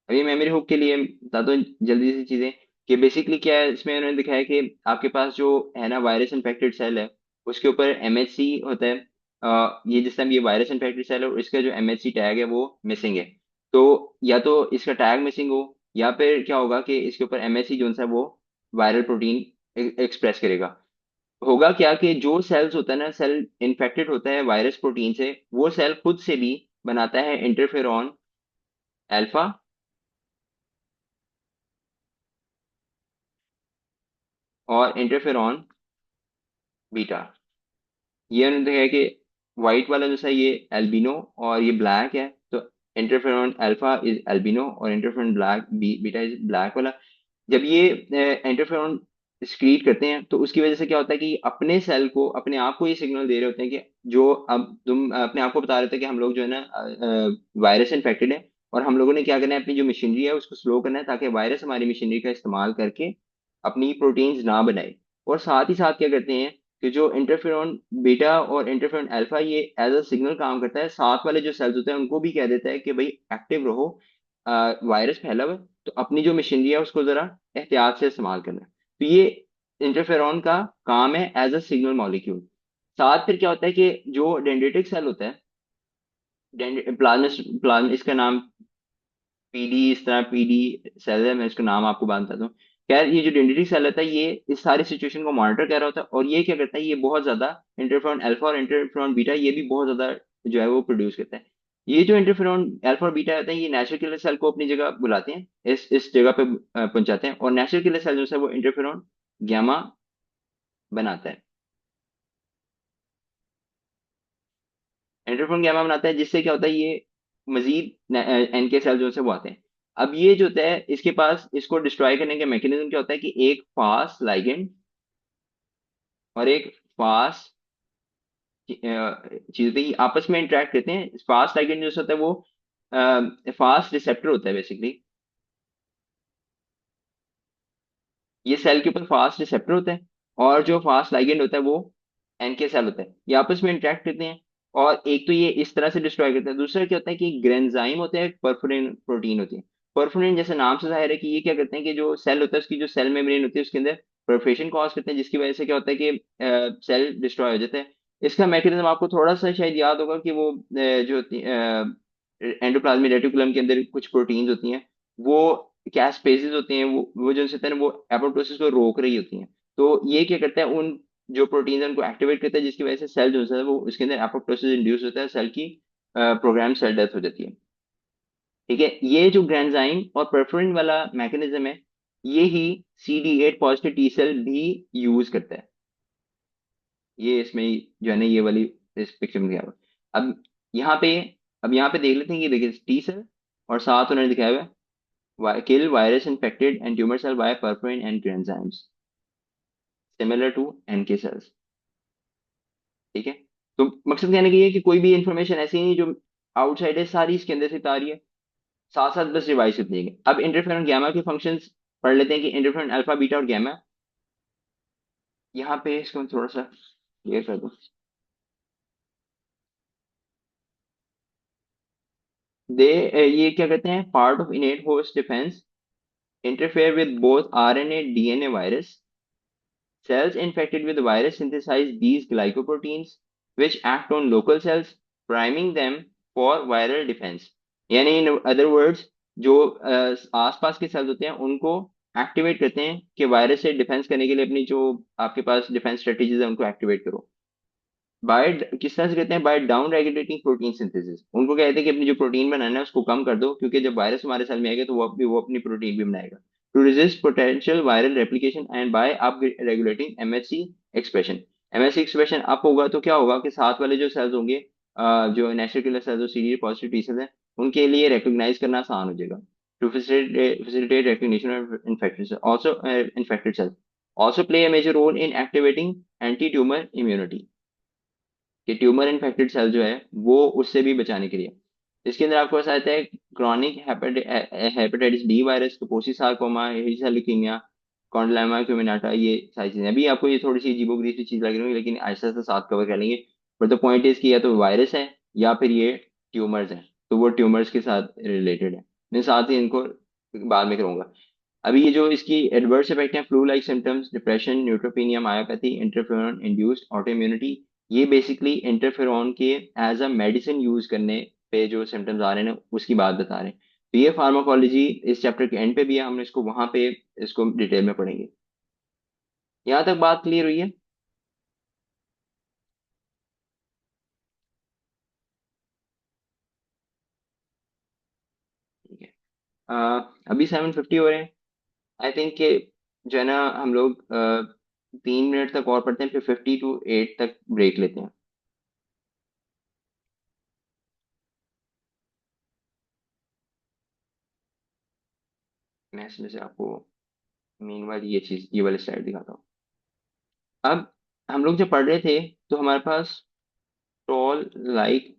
अभी मेमोरी हुक के लिए बता दो जल्दी सी चीजें, कि बेसिकली क्या है इसमें उन्होंने दिखाया कि आपके पास जो है ना वायरस इन्फेक्टेड सेल है, उसके ऊपर एमएचसी होता है। ये जिस टाइम ये वायरस इन्फेक्टेड सेल है और इसका जो एमएचसी टैग है वो मिसिंग है, तो या तो इसका टैग मिसिंग हो, या फिर क्या होगा कि इसके ऊपर एमएचसी जो सा है वो वायरल प्रोटीन एक्सप्रेस करेगा। होगा क्या कि जो सेल्स होता है ना, सेल इन्फेक्टेड होता है वायरस प्रोटीन से, वो सेल खुद से भी बनाता है इंटरफेरॉन अल्फा और इंटरफेरॉन बीटा। ये उन्होंने देखा है कि व्हाइट वाला जो सा ये एल्बिनो और ये ब्लैक है, तो इंटरफेरॉन अल्फा इज एल्बिनो और interferon black beta is black वाला। जब ये इंटरफेरॉन स्क्रीट करते हैं तो उसकी वजह से क्या होता है कि अपने सेल को अपने आप को ये सिग्नल दे रहे होते हैं कि जो अब तुम अपने आप को बता रहे थे कि हम लोग जो है ना वायरस इन्फेक्टेड है, और हम लोगों ने क्या करना है, अपनी जो मशीनरी है उसको स्लो करना है ताकि वायरस हमारी मशीनरी का इस्तेमाल करके अपनी प्रोटीन्स ना बनाए। और साथ ही साथ क्या करते हैं कि जो इंटरफेरॉन बीटा और इंटरफेरॉन अल्फा ये एज अ सिग्नल काम करता है, साथ वाले जो सेल्स होते हैं उनको भी कह देता है कि भाई एक्टिव रहो, वायरस फैला हुआ है, तो अपनी जो मशीनरी है उसको जरा एहतियात से इस्तेमाल करना है। तो ये इंटरफेरॉन का काम है एज अ सिग्नल मॉलिक्यूल। साथ फिर क्या होता है कि जो डेंड्रिटिक सेल होता है, प्लाज्मा प्लाज्मा इसका नाम पीडी, इस तरह पीडी सेल है, मैं इसका नाम आपको बताता हूँ। खैर ये जो डेंड्रिटिक सेल होता है ये इस सारी सिचुएशन को मॉनिटर कर रहा होता है, और ये क्या करता है, ये बहुत ज्यादा इंटरफेरॉन अल्फा और इंटरफेरॉन बीटा ये भी बहुत ज्यादा जो है वो प्रोड्यूस करता है। ये जो इंटरफेरॉन अल्फा और बीटा होते हैं ये नेचुरल किलर सेल को अपनी जगह बुलाते हैं, इस जगह पे पहुंचाते हैं, और नेचुरल किलर सेल जो है वो इंटरफेरॉन गैमा बनाता है। इंटरफेरॉन गैमा बनाता है जिससे क्या होता है, ये मजीद एनके सेल जो है वो आते हैं। अब ये जो होता है इसके पास इसको डिस्ट्रॉय करने का मैकेनिज्म क्या होता है कि एक फास्ट लाइगेंड और एक फास्ट चीज होती है, ये आपस में इंटरेक्ट करते हैं। फास्ट लाइगेंड जो होता है वो फास्ट रिसेप्टर होता है बेसिकली। ये सेल के ऊपर फास्ट रिसेप्टर होता है, और जो फास्ट लाइगेंड होता है वो एनके सेल होता है, ये आपस में इंटरेक्ट करते हैं। और एक तो ये इस तरह से डिस्ट्रॉय करते हैं, दूसरा क्या होता है कि ग्रेंजाइम होता है, परफोरिन प्रोटीन होती है। परफोरिन जैसे नाम से जाहिर है कि ये क्या करते हैं कि जो सेल होता है उसकी जो सेल मेम्ब्रेन होती है उसके अंदर परफोरेशन कॉज करते हैं, जिसकी वजह से क्या होता है कि सेल डिस्ट्रॉय हो जाता है। इसका मैकेनिज्म आपको थोड़ा सा शायद याद होगा कि वो जो एंडोप्लाज्मिक रेटिकुलम के अंदर कुछ प्रोटीन्स होती हैं, वो कैस्पेजेस होते हैं, वो जो होते हैं ना वो एपोप्टोसिस को रोक रही होती हैं। तो ये क्या करता है, उन जो प्रोटीन है उनको एक्टिवेट करता है, जिसकी वजह से सेल जो है वो उसके अंदर एपोप्टोसिस इंड्यूस होता है, सेल की प्रोग्राम सेल डेथ हो जाती है। ठीक है, ये जो ग्रेंजाइम और परफोरिन वाला मैकेनिज्म है, ये ही CD8 पॉजिटिव टी सेल भी यूज करता है। ये इसमें जो है ना ये वाली इस पिक्चर में दिखाया हुआ है। यहाँ पे अब यहाँ पे देख लेते हैं कि देखिए टी सेल, और साथ उन्होंने दिखाया हुआ है kill virus infected and tumor cell by perforin and granzymes similar to NK cells। ठीक है, तो मकसद कहने की ये है कि कोई भी इंफॉर्मेशन ऐसी नहीं जो आउटसाइड है, सारी इसके अंदर से आ रही है, साथ साथ बस रिवाइज करती है। अब इंटरफेरॉन गैमा के फंक्शंस पढ़ लेते हैं कि इंटरफेरॉन अल्फा बीटा और गैमा। यहाँ पे इसको मैं थोड़ा सा क्लियर कर दूं। दे ये क्या कहते हैं, part of इनेट host defence, interfere with both RNA DNA virus Cells infected with the virus synthesize these glycoproteins, which act on local cells, priming them for viral defense. यानी इन अदर वर्ड्स जो आसपास के sales होते हैं उनको activate करते हैं कि वायरस से डिफेंस करने के लिए अपनी जो आपके पास डिफेंस स्ट्रेटेजीज है उनको एक्टिवेट करो। बाय किस तरह से कहते हैं, by down regulating protein synthesis. उनको कहते हैं कि अपनी जो प्रोटीन बनाना है उसको कम कर दो, क्योंकि जब वायरस हमारे सेल में आएगा तो वो अपनी प्रोटीन भी बनाएगा to resist potential viral replication and by up regulating MSC expression. MSC expression up होगा तो क्या होगा कि साथ वाले जो सेल्स होंगे, जो नेचुरल किलर सेल्स, जो सीडी पॉजिटिव टी सेल्स हैं, उनके लिए रिकॉग्नाइज करना आसान हो जाएगा to facilitate recognition of infected cells also play a major role in activating anti-tumor immunity, कि ट्यूमर इन्फेक्टेड सेल जो है वो उससे भी बचाने के लिए। इसके अंदर आपको पास आता है chronic hepatitis B virus, Kaposi sarcoma, cell leukaemia, condyloma acuminata, ये सारी चीजें। अभी आपको ये थोड़ी सी अजीबोगरीब सी चीज लग रही होगी, लेकिन आहिस्ता आहिस्ता साथ कवर कर लेंगे। बट द पॉइंट इज कि या तो वायरस है या फिर ये ट्यूमर्स हैं, तो वो ट्यूमर्स के साथ रिलेटेड है। मैं साथ ही इनको बाद में करूंगा। अभी ये जो इसकी एडवर्स इफेक्ट है, flu like symptoms, depression, न्यूट्रोपिनिया, myopathy, interferon induced autoimmunity, ये बेसिकली इंटरफेरॉन के एज अ मेडिसिन यूज करने पे जो सिम्टम्स आ रहे हैं ना, उसकी बात बता रहे हैं। तो ये फार्माकोलॉजी इस चैप्टर के एंड पे भी है, हम इसको वहां पे इसको डिटेल में पढ़ेंगे। यहाँ तक बात क्लियर हुई है? ठीक है। अभी 7:50 हो रहे हैं। आई थिंक कि जो है ना हम लोग 3 मिनट तक और पढ़ते हैं, फिर 5 to 8 तक ब्रेक लेते हैं। मैं इसमें से आपको मेन वाली ये चीज, ये वाली स्लाइड दिखाता हूँ। अब हम लोग जब पढ़ रहे थे तो हमारे पास टॉल लाइक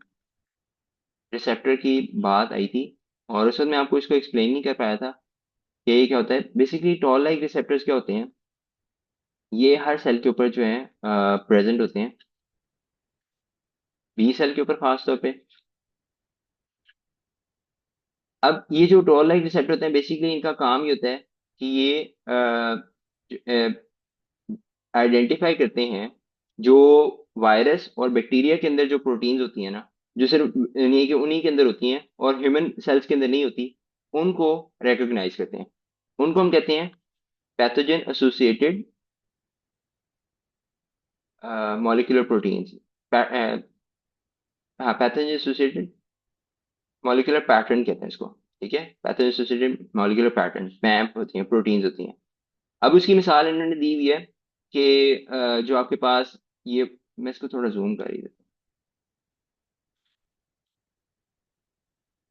रिसेप्टर की बात आई थी, और उस वक्त मैं आपको इसको एक्सप्लेन नहीं कर पाया था कि ये क्या होता है। बेसिकली टॉल लाइक रिसेप्टर्स क्या होते हैं, ये हर सेल के ऊपर जो है प्रेजेंट होते हैं, बी सेल के ऊपर खास तौर पे। अब ये जो टॉल लाइक रिसेप्टर होते हैं, बेसिकली इनका काम ये होता है कि ये आइडेंटिफाई करते हैं जो वायरस और बैक्टीरिया के अंदर जो प्रोटीन्स होती हैं ना, जो सिर्फ उन्हीं के अंदर होती हैं और ह्यूमन सेल्स के अंदर नहीं होती, उनको रिकॉग्नाइज करते हैं। उनको हम कहते हैं पैथोजन एसोसिएटेड मॉलिक्यूलर प्रोटीन्स। हाँ, पैथोजन एसोसिएटेड मॉलिक्यूलर पैटर्न कहते हैं इसको। ठीक है, पैथोजन एसोसिएटेड मॉलिक्यूलर पैटर्न, पैम्प होती हैं, प्रोटीन्स होती हैं। अब उसकी मिसाल इन्होंने दी हुई है कि जो आपके पास ये, मैं इसको थोड़ा जूम कर ही देता हूँ।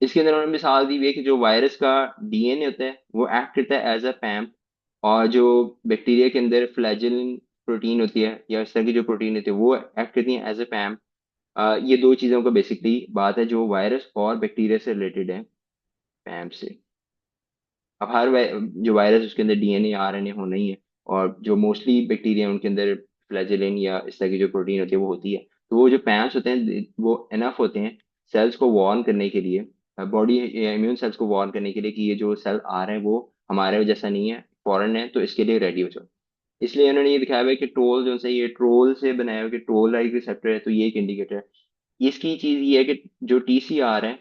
इसके अंदर उन्होंने मिसाल दी हुई है कि जो वायरस का डीएनए होता है वो एक्ट करता है एज अ पैम्प, और जो बैक्टीरिया के अंदर फ्लैजेलिन प्रोटीन होती है या इस तरह की जो प्रोटीन होती है वो एक्ट करती है एज अ पैम्प। ये दो चीजों का बेसिकली बात है जो वायरस और बैक्टीरिया से रिलेटेड है, पैम्प से। अब हर जो वायरस उसके अंदर डीएनए आरएनए होना ही है, और जो मोस्टली बैक्टीरिया उनके अंदर फ्लैजेलिन या इस तरह की जो प्रोटीन होती है वो होती है। तो वो जो पैम्प्स होते हैं वो इनफ होते हैं सेल्स को वार्न करने के लिए, बॉडी इम्यून सेल्स को वार्न करने के लिए कि ये जो सेल आ रहे हैं वो हमारे जैसा नहीं है, फॉरेन है, तो इसके लिए रेडी हो जाओ। इसलिए उन्होंने ये दिखाया हुआ है कि ट्रोल जो है, ये ट्रोल से बनाया हुआ है, कि ट्रोल लाइक रिसेप्टर है, तो ये एक इंडिकेटर है। इसकी चीज ये है कि जो टीसीआर है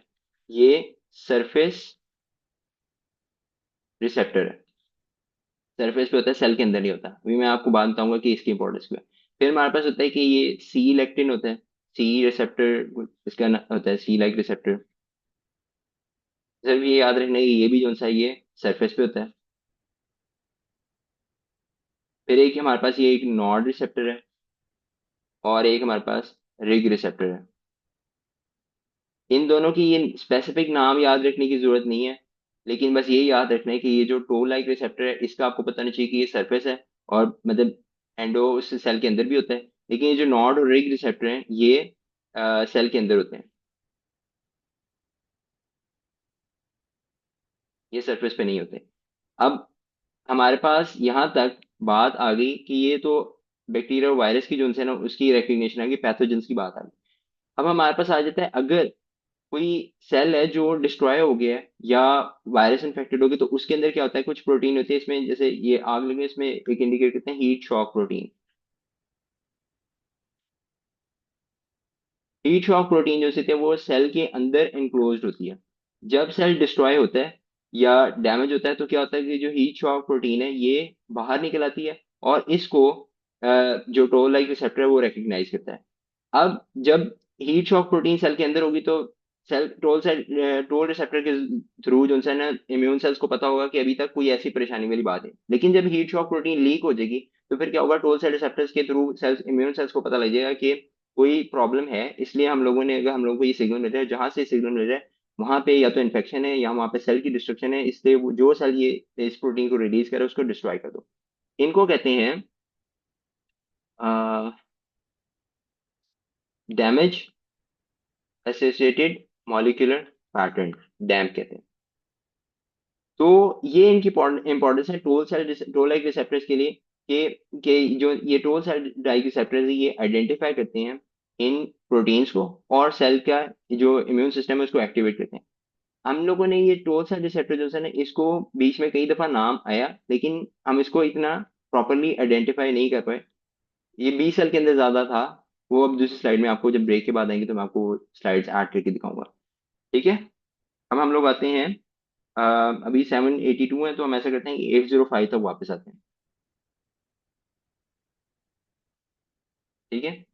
ये सरफेस रिसेप्टर है, सरफेस पे होता है, सेल के अंदर नहीं होता। अभी मैं आपको बात बताऊंगा कि इसकी इंपॉर्टेंस क्या है। फिर हमारे पास होता है कि ये सी लेक्टिन होता है, सी रिसेप्टर इसका होता है, सी लाइक रिसेप्टर। सर ये याद रखना कि ये भी जो सा है, ये सरफेस पे होता है। फिर एक हमारे पास ये एक नॉड रिसेप्टर है, और एक हमारे पास रिग रिसेप्टर है। इन दोनों की ये स्पेसिफिक नाम याद रखने की जरूरत नहीं है, लेकिन बस ये याद रखना है कि ये जो टो लाइक रिसेप्टर है इसका आपको पता नहीं चाहिए कि ये सरफेस है, और मतलब एंडो सेल के अंदर भी होता है। लेकिन ये जो नॉड और रिग रिसेप्टर हैं ये सेल के अंदर होते हैं, ये सरफेस पे नहीं होते। अब हमारे पास यहाँ तक बात आ गई कि ये तो बैक्टीरिया और वायरस की जो उनसे ना उसकी रिकग्निशन आ गई, पैथोजेंस की बात आ गई। अब हमारे पास आ जाता है, अगर कोई सेल है जो डिस्ट्रॉय हो गया है या वायरस इन्फेक्टेड हो गया, तो उसके अंदर क्या होता है, कुछ प्रोटीन होते हैं इसमें, जैसे ये आग लगे इसमें एक इंडिकेट करते हैं heat shock protein. Heat shock protein जो होती है वो सेल के अंदर एनक्लोज्ड होती है। जब सेल डिस्ट्रॉय होता है या डैमेज होता है तो क्या होता है कि जो हीट शॉक प्रोटीन है ये बाहर निकल आती है, और इसको जो टोल लाइक रिसेप्टर है वो रिकग्नाइज करता है। अब जब हीट शॉक प्रोटीन सेल के अंदर होगी तो सेल टोल रिसेप्टर के थ्रू जो है ना इम्यून सेल्स को पता होगा कि अभी तक कोई ऐसी परेशानी वाली बात है। लेकिन जब हीट शॉक प्रोटीन लीक हो जाएगी तो फिर क्या होगा, टोल सेल रिसेप्टर्स के थ्रू सेल्स इम्यून सेल्स को पता लग जाएगा कि कोई प्रॉब्लम है। इसलिए हम लोगों ने, अगर हम लोगों को ये सिग्नल मिल रहा है, जहां से सिग्नल मिल रहा है वहां पे या तो इन्फेक्शन है या वहां पे सेल की डिस्ट्रक्शन है, इसलिए जो सेल ये इस प्रोटीन को रिलीज करे उसको डिस्ट्रॉय कर दो। इनको कहते हैं damage associated molecular pattern, dam कहते हैं। तो ये इनकी इंपॉर्टेंस है टोल लाइक रिसेप्टर्स के लिए, कि जो ये टोल सेल लाइक रिसेप्टर्स है ये आइडेंटिफाई करते हैं इन प्रोटीन्स को, और सेल का जो इम्यून सिस्टम है उसको एक्टिवेट करते हैं। हम लोगों ने ये टोल सेल रिसेप्टर जो है ना, इसको बीच में कई दफा नाम आया, लेकिन हम इसको इतना प्रॉपरली आइडेंटिफाई नहीं कर पाए। ये बी सेल के अंदर ज्यादा था। वो अब दूसरी स्लाइड में आपको, जब ब्रेक के बाद आएंगे तो मैं आपको स्लाइड्स ऐड करके दिखाऊंगा। ठीक है। अब हम लोग आते हैं, अभी 782 है तो हम ऐसा करते हैं कि 805 तक वापस आते हैं। ठीक है।